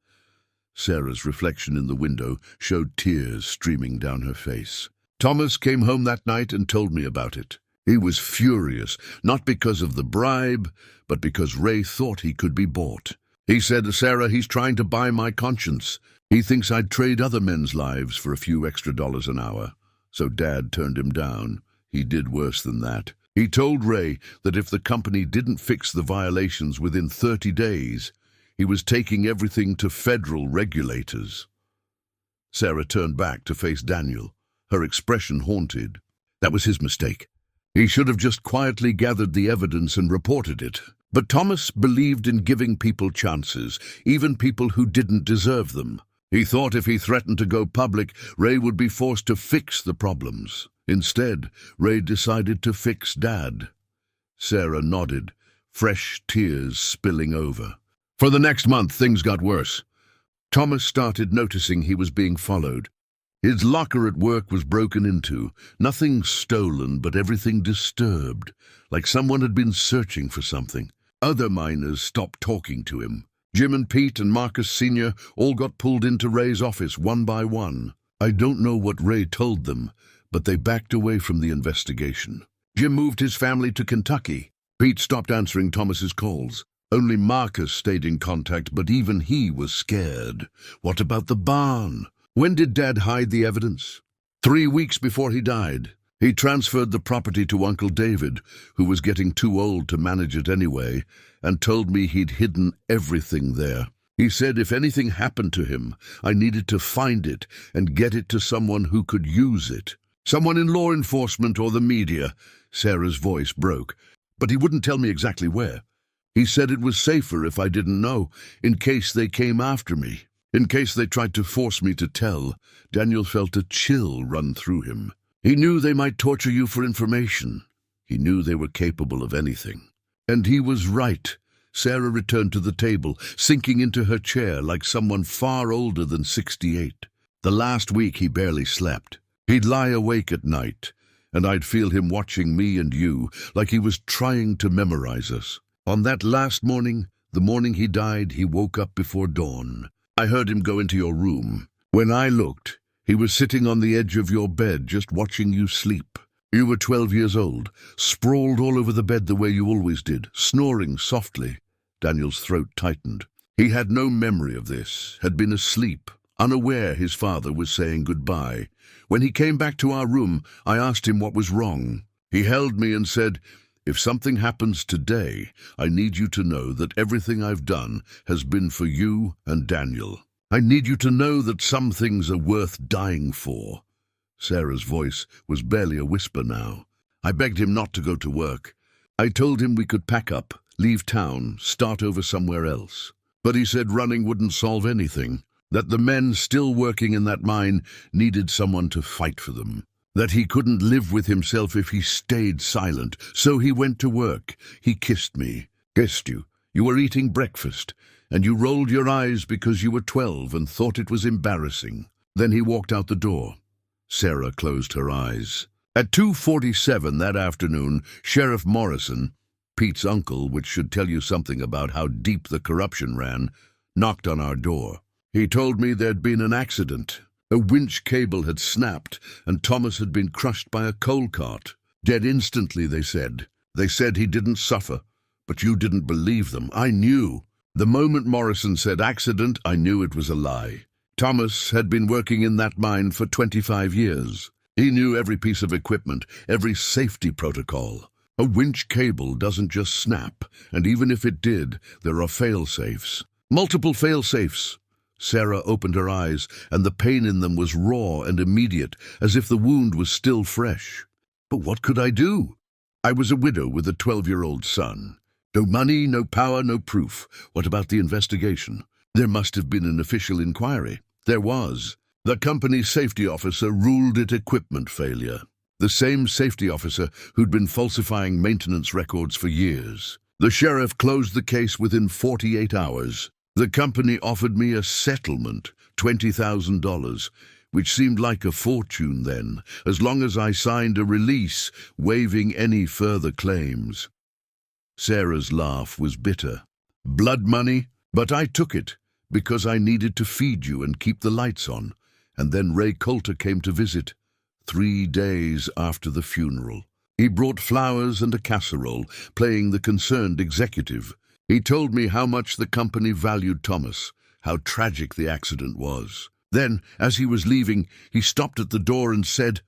Sarah's reflection in the window showed tears streaming down her face. Thomas came home that night and told me about it. He was furious, not because of the bribe, but because Ray thought he could be bought. He said, "Sarah, he's trying to buy my conscience. He thinks I'd trade other men's lives for a few extra dollars an hour." So Dad turned him down. He did worse than that. He told Ray that if the company didn't fix the violations within 30 days, he was taking everything to federal regulators. Sarah turned back to face Daniel, her expression haunted. That was his mistake. He should have just quietly gathered the evidence and reported it. But Thomas believed in giving people chances, even people who didn't deserve them. He thought if he threatened to go public, Ray would be forced to fix the problems. Instead, Ray decided to fix Dad. Sarah nodded, fresh tears spilling over. For the next month, things got worse. Thomas started noticing he was being followed. His locker at work was broken into, nothing stolen but everything disturbed, like someone had been searching for something. Other miners stopped talking to him. Jim and Pete and Marcus Sr. all got pulled into Ray's office one by one. I don't know what Ray told them, but they backed away from the investigation. Jim moved his family to Kentucky. Pete stopped answering Thomas's calls. Only Marcus stayed in contact, but even he was scared. What about the barn? When did Dad hide the evidence? 3 weeks before he died. He transferred the property to Uncle David, who was getting too old to manage it anyway, and told me he'd hidden everything there. He said if anything happened to him, I needed to find it and get it to someone who could use it. Someone in law enforcement or the media. Sarah's voice broke. But he wouldn't tell me exactly where. He said it was safer if I didn't know, in case they came after me. In case they tried to force me to tell. Daniel felt a chill run through him. He knew they might torture you for information. He knew they were capable of anything. And he was right. Sarah returned to the table, sinking into her chair like someone far older than 68. The last week he barely slept. He'd lie awake at night, and I'd feel him watching me and you, like he was trying to memorize us. On that last morning, the morning he died, he woke up before dawn. I heard him go into your room. When I looked, he was sitting on the edge of your bed, just watching you sleep. You were 12 years old, sprawled all over the bed the way you always did, snoring softly. Daniel's throat tightened. He had no memory of this, had been asleep, unaware his father was saying goodbye. When he came back to our room, I asked him what was wrong. He held me and said, "If something happens today, I need you to know that everything I've done has been for you and Daniel. I need you to know that some things are worth dying for." Sarah's voice was barely a whisper now. I begged him not to go to work. I told him we could pack up, leave town, start over somewhere else. But he said running wouldn't solve anything, that the men still working in that mine needed someone to fight for them, that he couldn't live with himself if he stayed silent. So he went to work. He kissed me. Kissed you. You were eating breakfast, and you rolled your eyes because you were 12 and thought it was embarrassing. Then he walked out the door. Sarah closed her eyes. At 2:47 that afternoon, Sheriff Morrison, Pete's uncle, which should tell you something about how deep the corruption ran, knocked on our door. He told me there'd been an accident. A winch cable had snapped, and Thomas had been crushed by a coal cart. Dead instantly, they said. They said he didn't suffer, but you didn't believe them. I knew. The moment Morrison said accident, I knew it was a lie. Thomas had been working in that mine for 25 years. He knew every piece of equipment, every safety protocol. A winch cable doesn't just snap, and even if it did, there are fail-safes. Multiple fail-safes. Sarah opened her eyes, and the pain in them was raw and immediate, as if the wound was still fresh. But what could I do? I was a widow with a 12-year-old son. No money, no power, no proof. What about the investigation? There must have been an official inquiry. There was. The company's safety officer ruled it equipment failure. The same safety officer who'd been falsifying maintenance records for years. The sheriff closed the case within 48 hours. The company offered me a settlement, $20,000, which seemed like a fortune then, as long as I signed a release waiving any further claims. Sarah's laugh was bitter. Blood money? But I took it, because I needed to feed you and keep the lights on. And then Ray Coulter came to visit, 3 days after the funeral. He brought flowers and a casserole, playing the concerned executive. He told me how much the company valued Thomas, how tragic the accident was. Then, as he was leaving, he stopped at the door and said...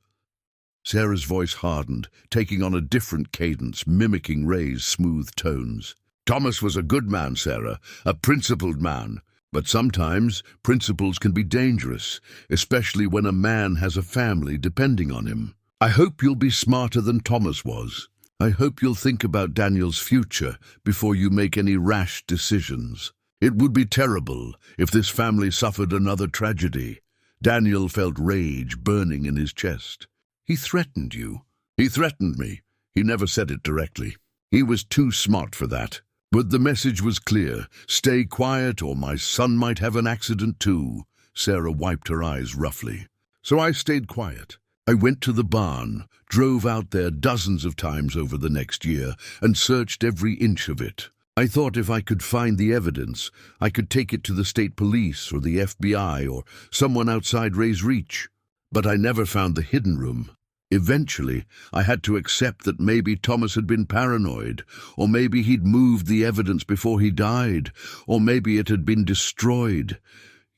Sarah's voice hardened, taking on a different cadence, mimicking Ray's smooth tones. Thomas was a good man, Sarah, a principled man. But sometimes principles can be dangerous, especially when a man has a family depending on him. I hope you'll be smarter than Thomas was. I hope you'll think about Daniel's future before you make any rash decisions. It would be terrible if this family suffered another tragedy. Daniel felt rage burning in his chest. He threatened you. He threatened me. He never said it directly. He was too smart for that. But the message was clear. Stay quiet or my son might have an accident too. Sarah wiped her eyes roughly. So I stayed quiet. I went to the barn, drove out there dozens of times over the next year, and searched every inch of it. I thought if I could find the evidence, I could take it to the state police or the FBI or someone outside Ray's reach. But I never found the hidden room. Eventually, I had to accept that maybe Thomas had been paranoid, or maybe he'd moved the evidence before he died, or maybe it had been destroyed.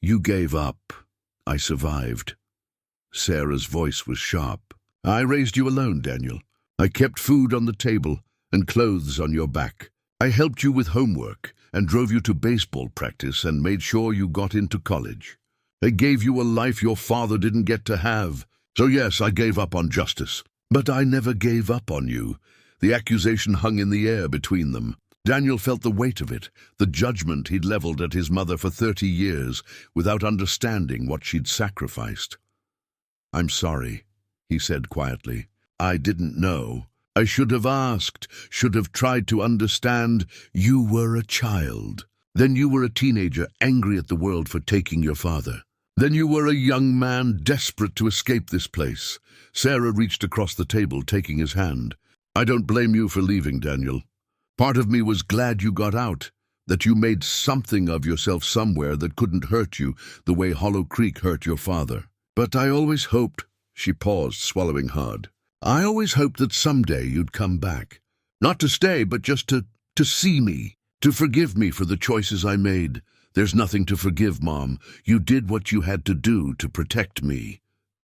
You gave up. I survived. Sarah's voice was sharp. I raised you alone, Daniel. I kept food on the table and clothes on your back. I helped you with homework and drove you to baseball practice and made sure you got into college. I gave you a life your father didn't get to have. So yes, I gave up on justice. But I never gave up on you. The accusation hung in the air between them. Daniel felt the weight of it, the judgment he'd leveled at his mother for 30 years, without understanding what she'd sacrificed. I'm sorry, he said quietly. I didn't know. I should have asked, should have tried to understand. You were a child. Then you were a teenager, angry at the world for taking your father. Then you were a young man, desperate to escape this place. Sarah reached across the table, taking his hand. I don't blame you for leaving, Daniel. Part of me was glad you got out, that you made something of yourself somewhere that couldn't hurt you the way Hollow Creek hurt your father. But I always hoped, she paused, swallowing hard. I always hoped that someday you'd come back. Not to stay, but just to see me, to forgive me for the choices I made. There's nothing to forgive, Mom. You did what you had to do to protect me.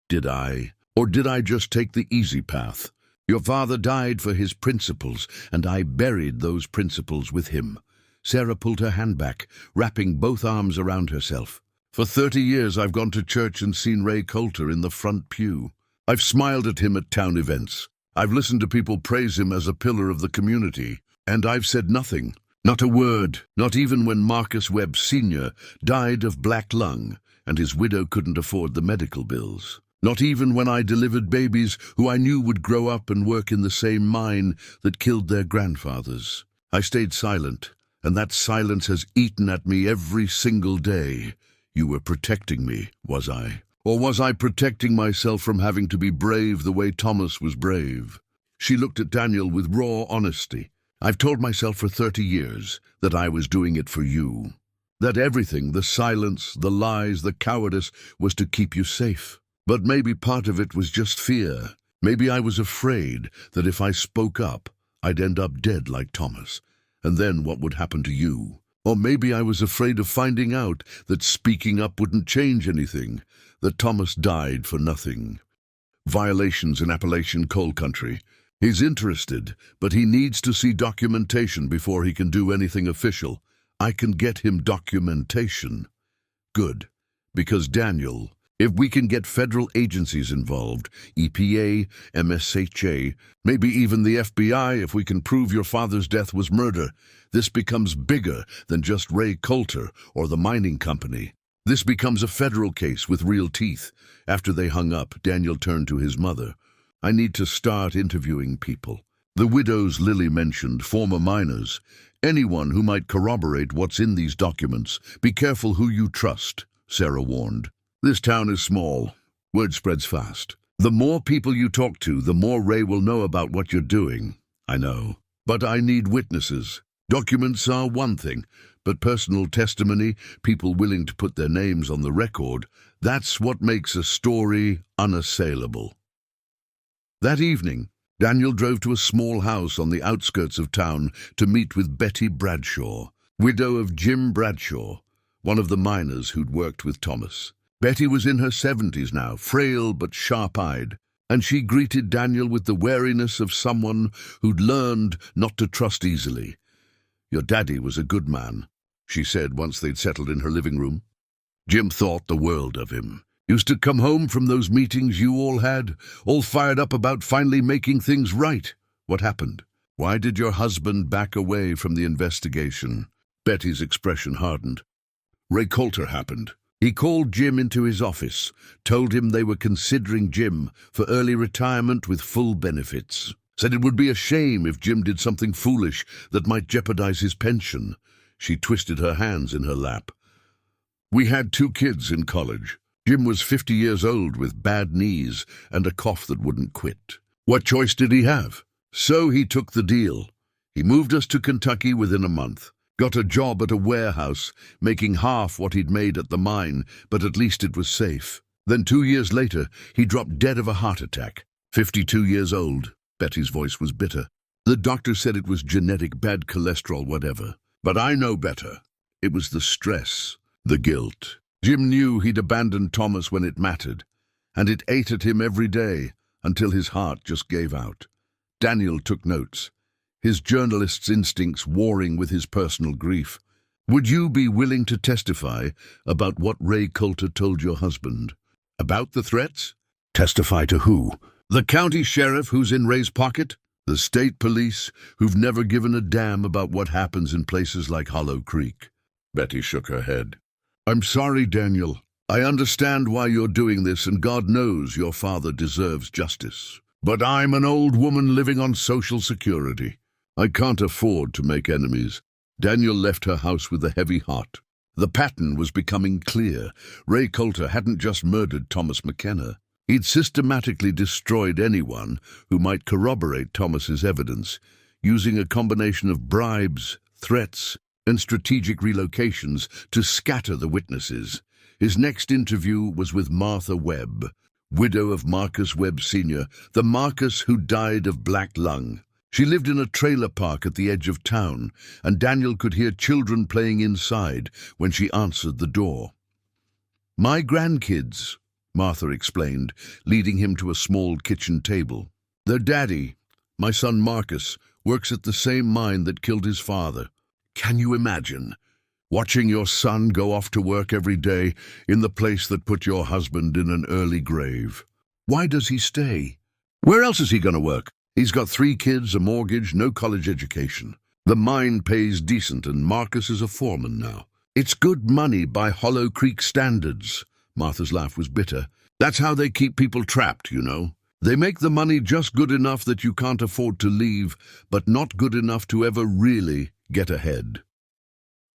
Did I? Or did I just take the easy path? Your father died for his principles, and I buried those principles with him. Sarah pulled her hand back, wrapping both arms around herself. For 30 years I've gone to church and seen Ray Coulter in the front pew. I've smiled at him at town events. I've listened to people praise him as a pillar of the community. And I've said nothing. Not a word, not even when Marcus Webb Sr. died of black lung and his widow couldn't afford the medical bills. Not even when I delivered babies who I knew would grow up and work in the same mine that killed their grandfathers. I stayed silent, and that silence has eaten at me every single day. You were protecting me, was I? Or was I protecting myself from having to be brave the way Thomas was brave? She looked at Daniel with raw honesty. I've told myself for 30 years that I was doing it for you. That everything, the silence, the lies, the cowardice, was to keep you safe. But maybe part of it was just fear. Maybe I was afraid that if I spoke up, I'd end up dead like Thomas. And then what would happen to you? Or maybe I was afraid of finding out that speaking up wouldn't change anything, that Thomas died for nothing. Violations in Appalachian coal country. He's interested, but he needs to see documentation before he can do anything official. I can get him documentation. Good, because Daniel, if we can get federal agencies involved, EPA, MSHA, maybe even the FBI, if we can prove your father's death was murder, this becomes bigger than just Ray Coulter or the mining company. This becomes a federal case with real teeth. After they hung up, Daniel turned to his mother. I need to start interviewing people. The widows Lily mentioned, former miners. Anyone who might corroborate what's in these documents. Be careful who you trust, Sarah warned. This town is small. Word spreads fast. The more people you talk to, the more Ray will know about what you're doing. I know. But I need witnesses. Documents are one thing, but personal testimony, people willing to put their names on the record, that's what makes a story unassailable. That evening, Daniel drove to a small house on the outskirts of town to meet with Betty Bradshaw, widow of Jim Bradshaw, one of the miners who'd worked with Thomas. Betty was in her 70s now, frail but sharp-eyed, and she greeted Daniel with the wariness of someone who'd learned not to trust easily. Your daddy was a good man, she said once they'd settled in her living room. Jim thought the world of him. Used to come home from those meetings you all had, all fired up about finally making things right. What happened? Why did your husband back away from the investigation? Betty's expression hardened. Ray Coulter happened. He called Jim into his office, told him they were considering Jim for early retirement with full benefits. Said it would be a shame if Jim did something foolish that might jeopardize his pension. She twisted her hands in her lap. We had 2 kids in college. Jim was 50 years old with bad knees and a cough that wouldn't quit. What choice did he have? So he took the deal. He moved us to Kentucky within a month. Got a job at a warehouse, making half what he'd made at the mine, but at least it was safe. Then 2 years later, he dropped dead of a heart attack. 52 years old. Betty's voice was bitter. The doctor said it was genetic, bad cholesterol, whatever. But I know better. It was the stress, the guilt. Jim knew he'd abandoned Thomas when it mattered, and it ate at him every day until his heart just gave out. Daniel took notes, his journalist's instincts warring with his personal grief. Would you be willing to testify about what Ray Coulter told your husband? About the threats? Testify to who? The county sheriff who's in Ray's pocket? The state police who've never given a damn about what happens in places like Hollow Creek? Betty shook her head. I'm sorry, Daniel. I understand why you're doing this, and God knows your father deserves justice. But I'm an old woman living on Social Security. I can't afford to make enemies. Daniel left her house with a heavy heart. The pattern was becoming clear. Ray Coulter hadn't just murdered Thomas McKenna. He'd systematically destroyed anyone who might corroborate Thomas's evidence, using a combination of bribes, threats, and strategic relocations to scatter the witnesses. His next interview was with Martha Webb, widow of Marcus Webb Sr., the Marcus who died of black lung. She lived in a trailer park at the edge of town, and Daniel could hear children playing inside when she answered the door. My grandkids, Martha explained, leading him to a small kitchen table. Their daddy, my son Marcus, works at the same mine that killed his father. Can you imagine watching your son go off to work every day in the place that put your husband in an early grave? Why does he stay? Where else is he going to work? He's got 3 kids, a mortgage, no college education. The mine pays decent, and Marcus is a foreman now. It's good money by Hollow Creek standards. Martha's laugh was bitter. That's how they keep people trapped, you know. They make the money just good enough that you can't afford to leave, but not good enough to ever really get ahead.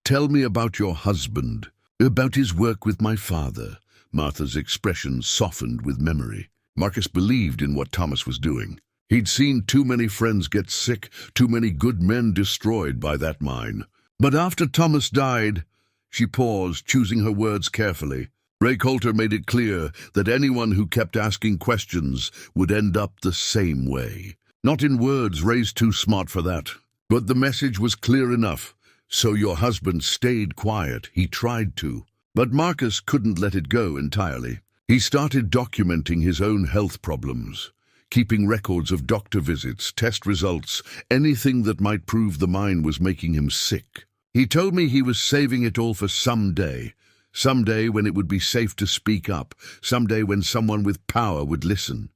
Tell me about your husband, about his work with my father. Martha's expression softened with memory. Marcus believed in what Thomas was doing. He'd seen too many friends get sick, too many good men destroyed by that mine. But after Thomas died, she paused, choosing her words carefully. Ray Coulter made it clear that anyone who kept asking questions would end up the same way. Not in words, Ray's too smart for that. But the message was clear enough. So your husband stayed quiet. He tried to. But Marcus couldn't let it go entirely. He started documenting his own health problems, keeping records of doctor visits, test results, anything that might prove the mine was making him sick. He told me he was saving it all for someday when it would be safe to speak up, someday when someone with power would listen.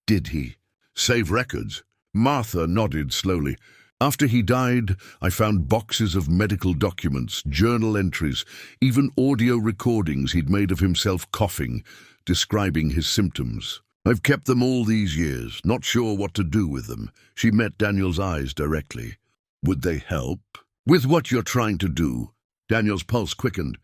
Did he? Save records? Martha nodded slowly. After he died, I found boxes of medical documents, journal entries, even audio recordings he'd made of himself coughing, describing his symptoms. I've kept them all these years, not sure what to do with them. She met Daniel's eyes directly. Would they help? With what you're trying to do? Daniel's pulse quickened.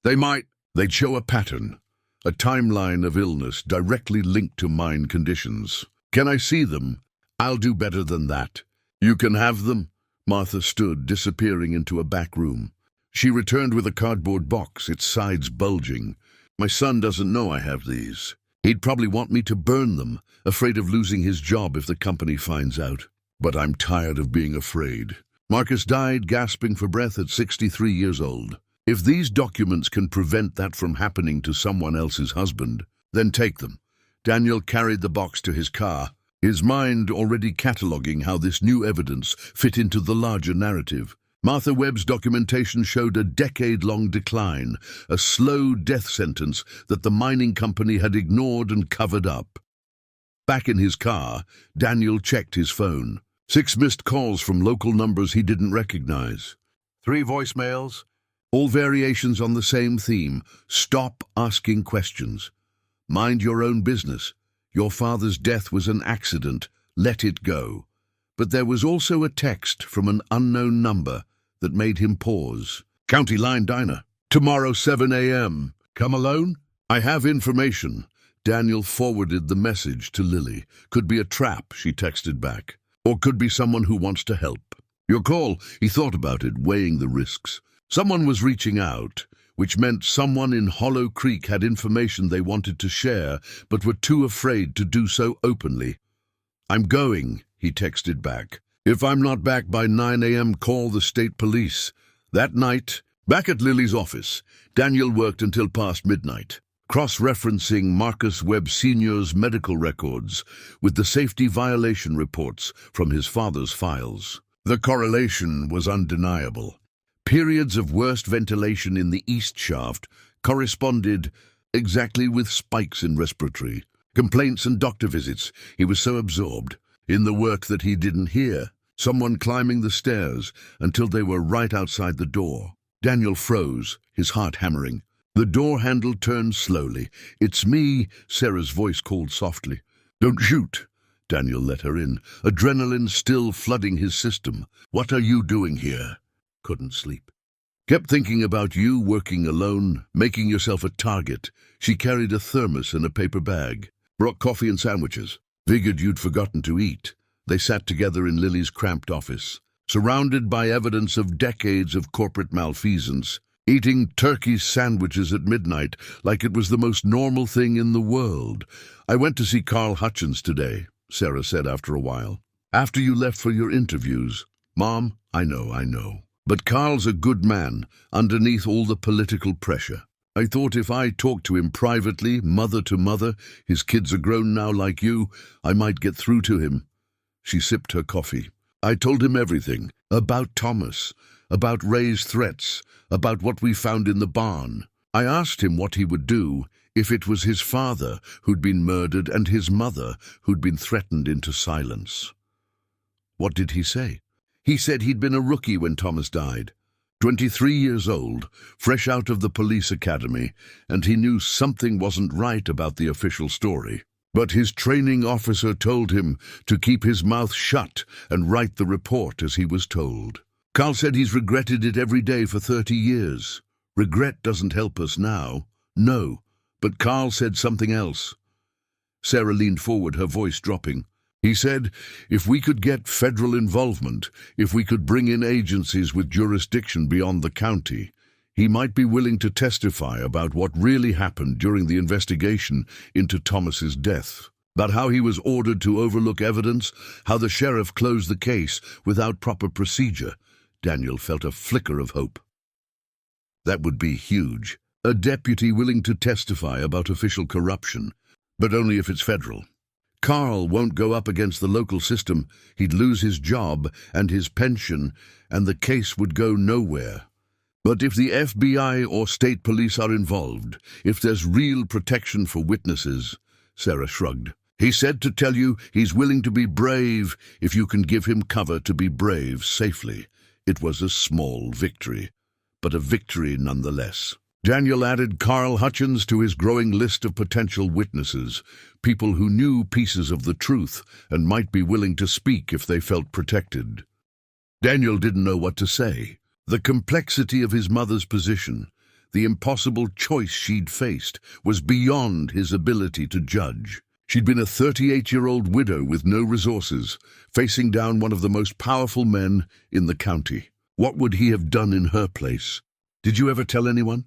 They'd show a pattern, a timeline of illness directly linked to mine conditions. Can I see them? I'll do better than that. You can have them. Martha stood, disappearing into a back room. She returned with a cardboard box, its sides bulging. My son doesn't know I have these. He'd probably want me to burn them, afraid of losing his job if the company finds out. But I'm tired of being afraid. Marcus died gasping for breath at 63 years old. If these documents can prevent that from happening to someone else's husband, then take them. Daniel carried the box to his car, his mind already cataloguing how this new evidence fit into the larger narrative. Martha Webb's documentation showed a decade-long decline, a slow death sentence that the mining company had ignored and covered up. Back in his car, Daniel checked his phone. 6 missed calls from local numbers he didn't recognize. 3 voicemails, all variations on the same theme. Stop asking questions. Mind your own business. Your father's death was an accident. Let it go. But there was also a text from an unknown number that made him pause. County Line Diner. Tomorrow 7 a.m. Come alone? I have information. Daniel forwarded the message to Lily. Could be a trap, she texted back. Or could be someone who wants to help. Your call. He thought about it, weighing the risks. Someone was reaching out, which meant someone in Hollow Creek had information they wanted to share, but were too afraid to do so openly. I'm going, he texted back. If I'm not back by 9 a.m., call the state police. That night, back at Lily's office, Daniel worked until past midnight, cross-referencing Marcus Webb Sr.'s medical records with the safety violation reports from his father's files. The correlation was undeniable. Periods of worst ventilation in the east shaft corresponded exactly with spikes in respiratory. Complaints and doctor visits. He was so absorbed in the work that he didn't hear someone climbing the stairs until they were right outside the door. Daniel froze, his heart hammering. The door handle turned slowly. It's me, Sarah's voice called softly. Don't shoot. Daniel let her in, adrenaline still flooding his system. What are you doing here? Couldn't sleep. Kept thinking about you working alone, making yourself a target. She carried a thermos and a paper bag. Brought coffee and sandwiches. Figured you'd forgotten to eat. They sat together in Lily's cramped office, surrounded by evidence of decades of corporate malfeasance, eating turkey sandwiches at midnight like it was the most normal thing in the world. I went to see Carl Hutchins today, Sarah said after a while. After you left for your interviews. Mom, I know. But Carl's a good man, underneath all the political pressure. I thought if I talked to him privately, mother to mother, his kids are grown now like you, I might get through to him. She sipped her coffee. I told him everything, about Thomas, about Ray's threats, about what we found in the barn. I asked him what he would do if it was his father who'd been murdered and his mother who'd been threatened into silence. What did he say? He said he'd been a rookie when Thomas died, 23 years old, fresh out of the police academy, and he knew something wasn't right about the official story. But his training officer told him to keep his mouth shut and write the report as he was told. Carl said he's regretted it every day for 30 years. Regret doesn't help us now, no, But Carl said something else. Sarah leaned forward, her voice dropping. He said, if we could get federal involvement, if we could bring in agencies with jurisdiction beyond the county, he might be willing to testify about what really happened during the investigation into Thomas's death, about how he was ordered to overlook evidence, how the sheriff closed the case without proper procedure. Daniel felt a flicker of hope. That would be huge. A deputy willing to testify about official corruption, but only if it's federal. Carl won't go up against the local system. He'd lose his job and his pension, and the case would go nowhere. But if the FBI or state police are involved, if there's real protection for witnesses, Sarah shrugged. He said to tell you he's willing to be brave if you can give him cover to be brave safely. It was a small victory, but a victory nonetheless. Daniel added Carl Hutchins to his growing list of potential witnesses, people who knew pieces of the truth and might be willing to speak if they felt protected. Daniel didn't know what to say. The complexity of his mother's position, the impossible choice she'd faced, was beyond his ability to judge. She'd been a 38-year-old widow with no resources, facing down one of the most powerful men in the county. What would he have done in her place? Did you ever tell anyone?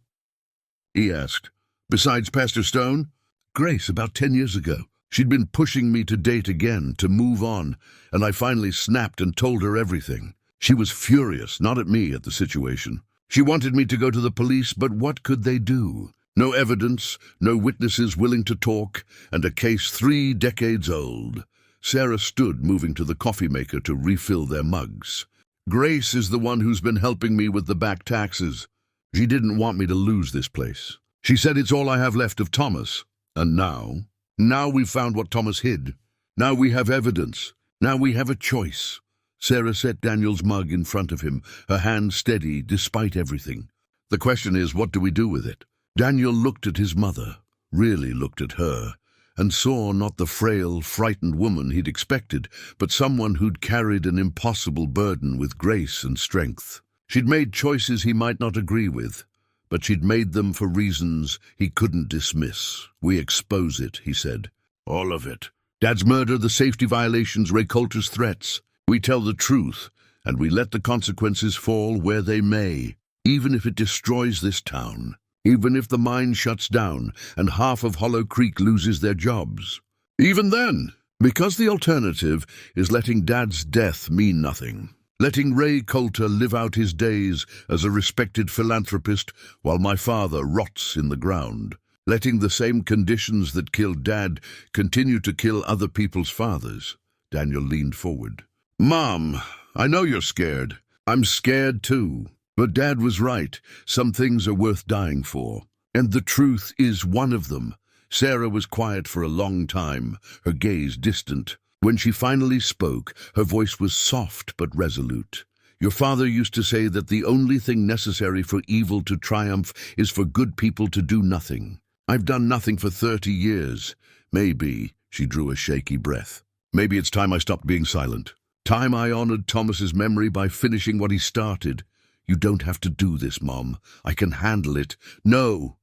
He asked. Besides Pastor Stone? Grace, about 10 years ago. She'd been pushing me to date again, to move on, and I finally snapped and told her everything. She was furious, not at me, at the situation. She wanted me to go to the police, but what could they do? No evidence, no witnesses willing to talk, and a case 3 decades old. Sarah stood, moving to the coffee maker to refill their mugs. Grace is the one who's been helping me with the back taxes. She didn't want me to lose this place. She said it's all I have left of Thomas. And now we've found what Thomas hid. Now we have evidence. Now we have a choice. Sarah set Daniel's mug in front of him, her hand steady despite everything. The question is, what do we do with it? Daniel looked at his mother, really looked at her, and saw not the frail, frightened woman he'd expected, but someone who'd carried an impossible burden with grace and strength. She'd made choices he might not agree with, but she'd made them for reasons he couldn't dismiss. We expose it, he said. All of it. Dad's murder, the safety violations, Ray Coulter's threats. We tell the truth, and we let the consequences fall where they may, even if it destroys this town, even if the mine shuts down and half of Hollow Creek loses their jobs. Even then, because the alternative is letting Dad's death mean nothing. Letting Ray Coulter live out his days as a respected philanthropist while my father rots in the ground. Letting the same conditions that killed Dad continue to kill other people's fathers. Daniel leaned forward. Mom, I know you're scared. I'm scared too. But Dad was right. Some things are worth dying for. And the truth is one of them. Sarah was quiet for a long time, her gaze distant. When she finally spoke, her voice was soft but resolute. Your father used to say that the only thing necessary for evil to triumph is for good people to do nothing. I've done nothing for 30 years. Maybe, she drew a shaky breath. Maybe it's time I stopped being silent. Time I honored Thomas's memory by finishing what he started. You don't have to do this, Mom. I can handle it. No.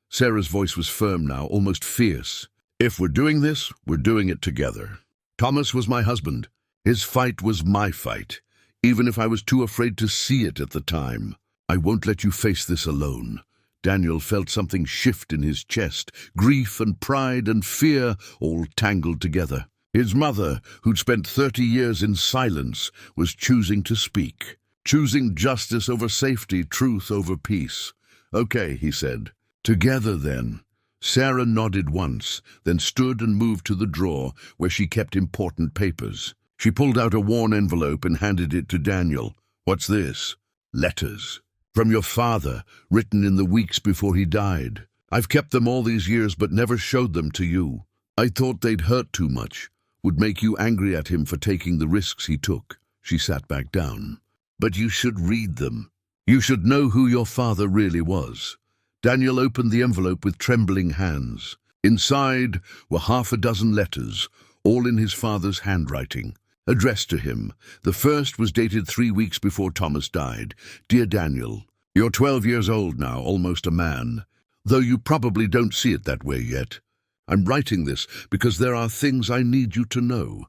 Sarah's voice was firm now, almost fierce. If we're doing this, we're doing it together. Thomas was my husband. His fight was my fight, even if I was too afraid to see it at the time. I won't let you face this alone. Daniel felt something shift in his chest, grief and pride and fear all tangled together. His mother, who'd spent 30 years in silence, was choosing to speak, choosing justice over safety, truth over peace. Okay, he said. Together then. Sarah nodded once, then stood and moved to the drawer where she kept important papers. She pulled out a worn envelope and handed it to Daniel. What's this? Letters. From your father, written in the weeks before he died. I've kept them all these years but never showed them to you. I thought they'd hurt too much, would make you angry at him for taking the risks he took. She sat back down. But you should read them. You should know who your father really was. Daniel opened the envelope with trembling hands. Inside were 6 letters, all in his father's handwriting, addressed to him. The first was dated 3 weeks before Thomas died. Dear Daniel, you're 12 years old now, almost a man. though you probably don't see it that way yet. I'm writing this because there are things I need you to know.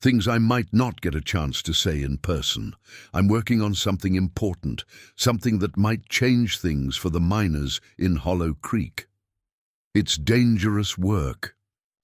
Things I might not get a chance to say in person. I'm working on something important, something that might change things for the miners in Hollow Creek. It's dangerous work.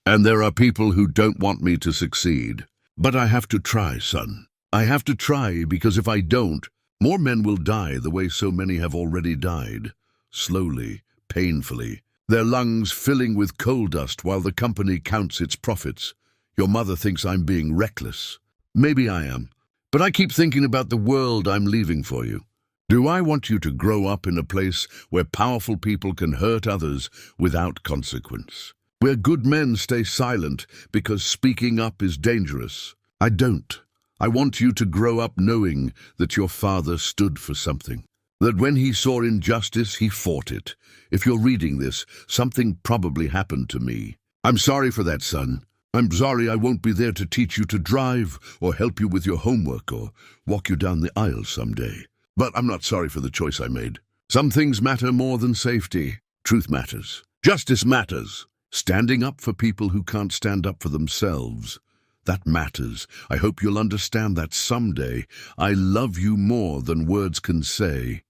And there are people who don't want me to succeed. But I have to try, son. I have to try, because if I don't, more men will die the way so many have already died. Slowly, painfully, their lungs filling with coal dust while the company counts its profits. Your mother thinks I'm being reckless. Maybe I am. But I keep thinking about the world I'm leaving for you. Do I want you to grow up in a place where powerful people can hurt others without consequence? Where good men stay silent because speaking up is dangerous? I don't. I want you to grow up knowing that your father stood for something. That when he saw injustice, he fought it. If you're reading this, something probably happened to me. I'm sorry for that, son. I'm sorry I won't be there to teach you to drive or help you with your homework or walk you down the aisle someday. But I'm not sorry for the choice I made. Some things matter more than safety. Truth matters. Justice matters. Standing up for people who can't stand up for themselves. That matters. I hope you'll understand that someday. I love you more than words can say.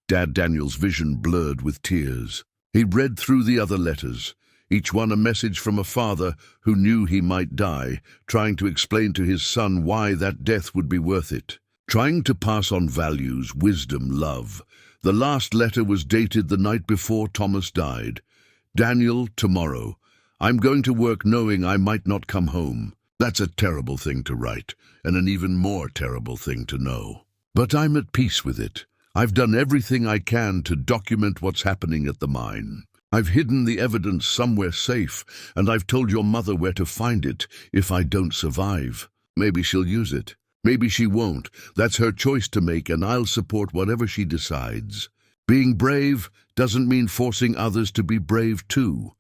Dad Daniel's vision blurred with tears. He read through the other letters, each one a message from a father who knew he might die, trying to explain to his son why that death would be worth it. Trying to pass on values, wisdom, love. The last letter was dated the night before Thomas died. Daniel, tomorrow. I'm going to work knowing I might not come home. That's a terrible thing to write, and an even more terrible thing to know. But I'm at peace with it. I've done everything I can to document what's happening at the mine. I've hidden the evidence somewhere safe, and I've told your mother where to find it if I don't survive. Maybe she'll use it. Maybe she won't. That's her choice to make, and I'll support whatever she decides. Being brave doesn't mean forcing others to be brave too.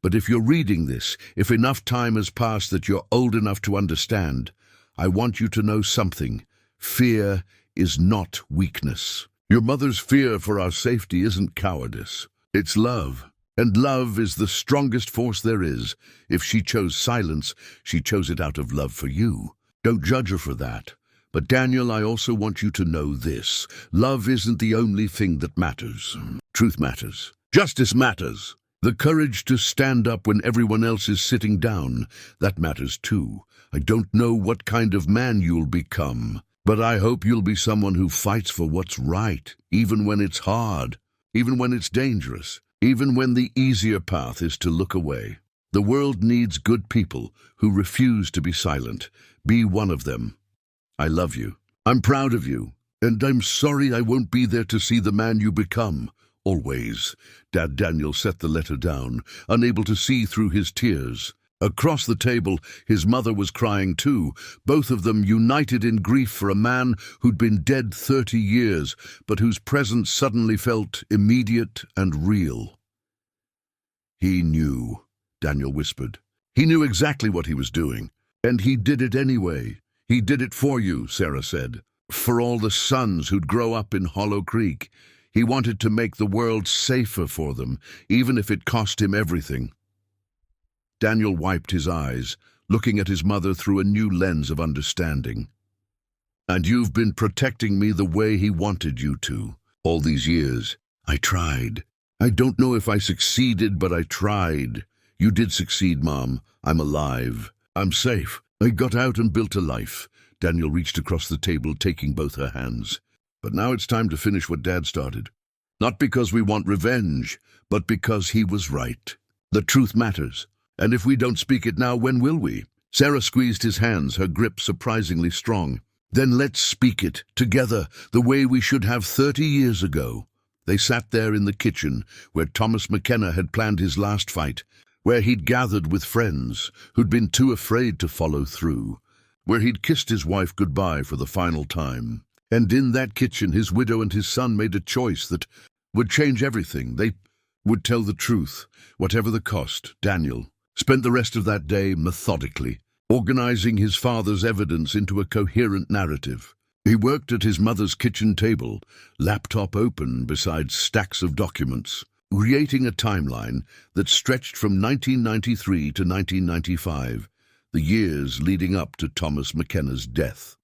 But if you're reading this, if enough time has passed that you're old enough to understand, I want you to know something. Fear is not weakness. Your mother's fear for our safety isn't cowardice. It's love. And love is the strongest force there is. If she chose silence, she chose it out of love for you. Don't judge her for that. But Daniel, I also want you to know this. Love isn't the only thing that matters. Truth matters. Justice matters. The courage to stand up when everyone else is sitting down, that matters too. I don't know what kind of man you'll become, but I hope you'll be someone who fights for what's right, even when it's hard, even when it's dangerous, even when the easier path is to look away. The world needs good people who refuse to be silent. Be one of them. I love you. I'm proud of you. And I'm sorry I won't be there to see the man you become. Always. Dad Daniel set the letter down, unable to see through his tears. Across the table, his mother was crying too, both of them united in grief for a man who'd been dead 30 years, but whose presence suddenly felt immediate and real. He knew, Daniel whispered. He knew exactly what he was doing, and he did it anyway. He did it for you, Sarah said. For all the sons who'd grow up in Hollow Creek. He wanted to make the world safer for them, even if it cost him everything. Daniel wiped his eyes, looking at his mother through a new lens of understanding. And you've been protecting me the way he wanted you to, all these years. I tried. I don't know if I succeeded, but I tried. You did succeed, Mom. I'm alive. I'm safe. I got out and built a life. Daniel reached across the table, taking both her hands. But now it's time to finish what Dad started. Not because we want revenge, but because he was right. The truth matters. And if we don't speak it now, when will we? Sarah squeezed his hands, her grip surprisingly strong. Then let's speak it, together, the way we should have 30 years ago. They sat there in the kitchen, where Thomas McKenna had planned his last fight, where he'd gathered with friends who'd been too afraid to follow through, where he'd kissed his wife goodbye for the final time. And in that kitchen, his widow and his son made a choice that would change everything. They would tell the truth, whatever the cost. Daniel spent the rest of that day methodically, organizing his father's evidence into a coherent narrative. He worked at his mother's kitchen table, laptop open beside stacks of documents. creating a timeline that stretched from 1993 to 1995, the years leading up to Thomas McKenna's death.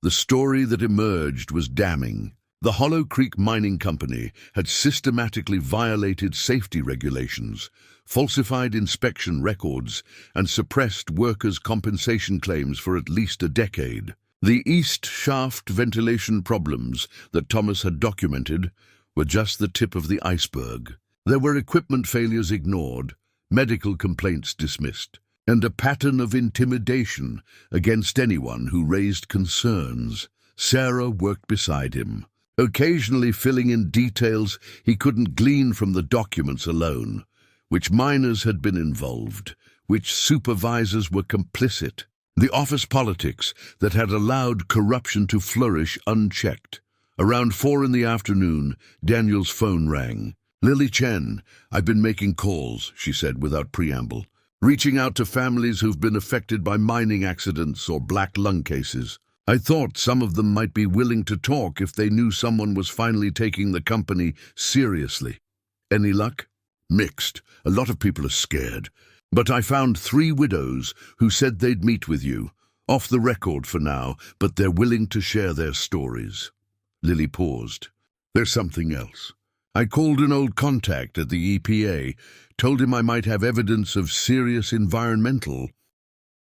The story that emerged was damning. The Hollow Creek Mining Company had systematically violated safety regulations, falsified inspection records, and suppressed workers' compensation claims for at least a decade. The east shaft ventilation problems that Thomas had documented were just the tip of the iceberg. There were equipment failures ignored, medical complaints dismissed, and a pattern of intimidation against anyone who raised concerns. Sarah worked beside him, occasionally filling in details he couldn't glean from the documents alone. Which miners had been involved, which supervisors were complicit, the office politics that had allowed corruption to flourish unchecked. Around 4 in the afternoon, Daniel's phone rang. "Lily Chen, I've been making calls," she said without preamble, "reaching out to families who've been affected by mining accidents or black lung cases. I thought some of them might be willing to talk if they knew someone was finally taking the company seriously. Any luck?" "Mixed. A lot of people are scared. But I found 3 widows who said they'd meet with you. Off the record for now, but they're willing to share their stories." Lily paused. "There's something else. I called an old contact at the EPA, told him I might have evidence of serious environmental."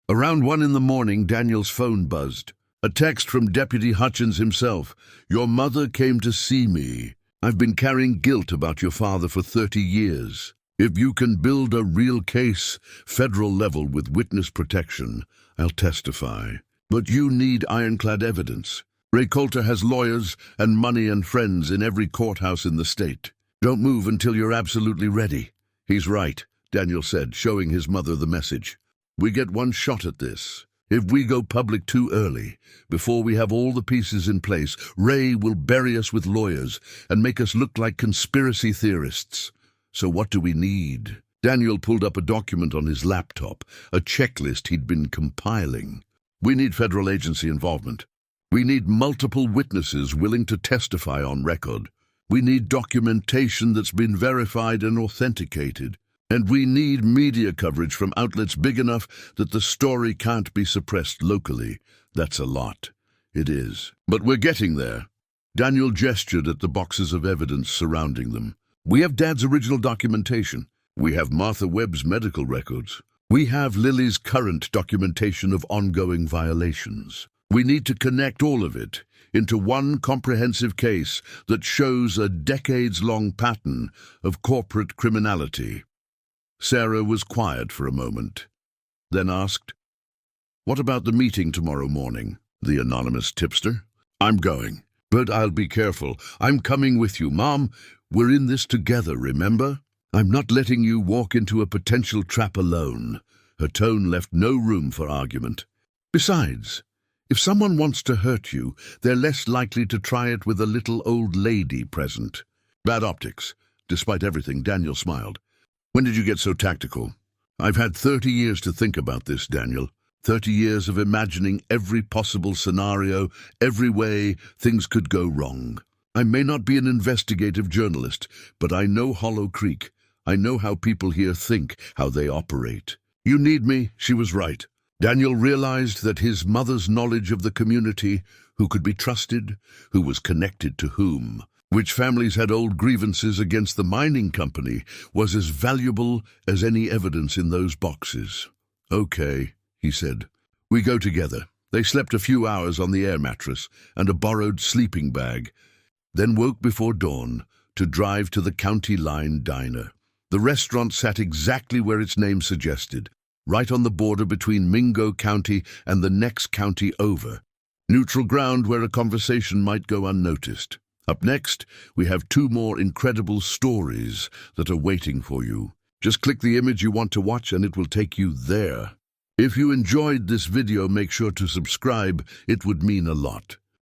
Around 1 in the morning, Daniel's phone buzzed. A text from Deputy Hutchins himself. "Your mother came to see me. I've been carrying guilt about your father for 30 years. If you can build a real case, federal level with witness protection, I'll testify. But you need ironclad evidence. Ray Coulter has lawyers and money and friends in every courthouse in the state. Don't move until you're absolutely ready." "He's right," Daniel said, showing his mother the message. "We get one shot at this. If we go public too early, before we have all the pieces in place, Ray will bury us with lawyers and make us look like conspiracy theorists. So what do we need?" Daniel pulled up a document on his laptop, a checklist he'd been compiling. "We need federal agency involvement. We need multiple witnesses willing to testify on record. We need documentation that's been verified and authenticated. And we need media coverage from outlets big enough that the story can't be suppressed locally. That's a lot." "It is. But we're getting there." Daniel gestured at the boxes of evidence surrounding them. "We have Dad's original documentation. We have Martha Webb's medical records. We have Lily's current documentation of ongoing violations. We need to connect all of it into one comprehensive case that shows a decades-long pattern of corporate criminality." Sarah was quiet for a moment, then asked, "What about the meeting tomorrow morning?" The anonymous tipster. "I'm going, but I'll be careful. I'm coming with you, Mom. We're in this together, remember? I'm not letting you walk into a potential trap alone." Her tone left no room for argument. "Besides, if someone wants to hurt you, they're less likely to try it with a little old lady present." "Bad optics." Despite everything, Daniel smiled. "When did you get so tactical?" "I've had 30 years to think about this, Daniel. 30 years of imagining every possible scenario, every way things could go wrong. I may not be an investigative journalist, but I know Hollow Creek. I know how people here think, how they operate." "You need me," she was right. Daniel realized that his mother's knowledge of the community, who could be trusted, who was connected to whom, which families had old grievances against the mining company, was as valuable as any evidence in those boxes. "Okay," he said. "We go together." They slept a few hours on the air mattress and a borrowed sleeping bag, then woke before dawn to drive to the County Line Diner. The restaurant sat exactly where its name suggested, right on the border between Mingo County and the next county over. Neutral ground where a conversation might go unnoticed. Up next, we have 2 more incredible stories that are waiting for you. Just click the image you want to watch and it will take you there. If you enjoyed this video, make sure to subscribe. It would mean a lot.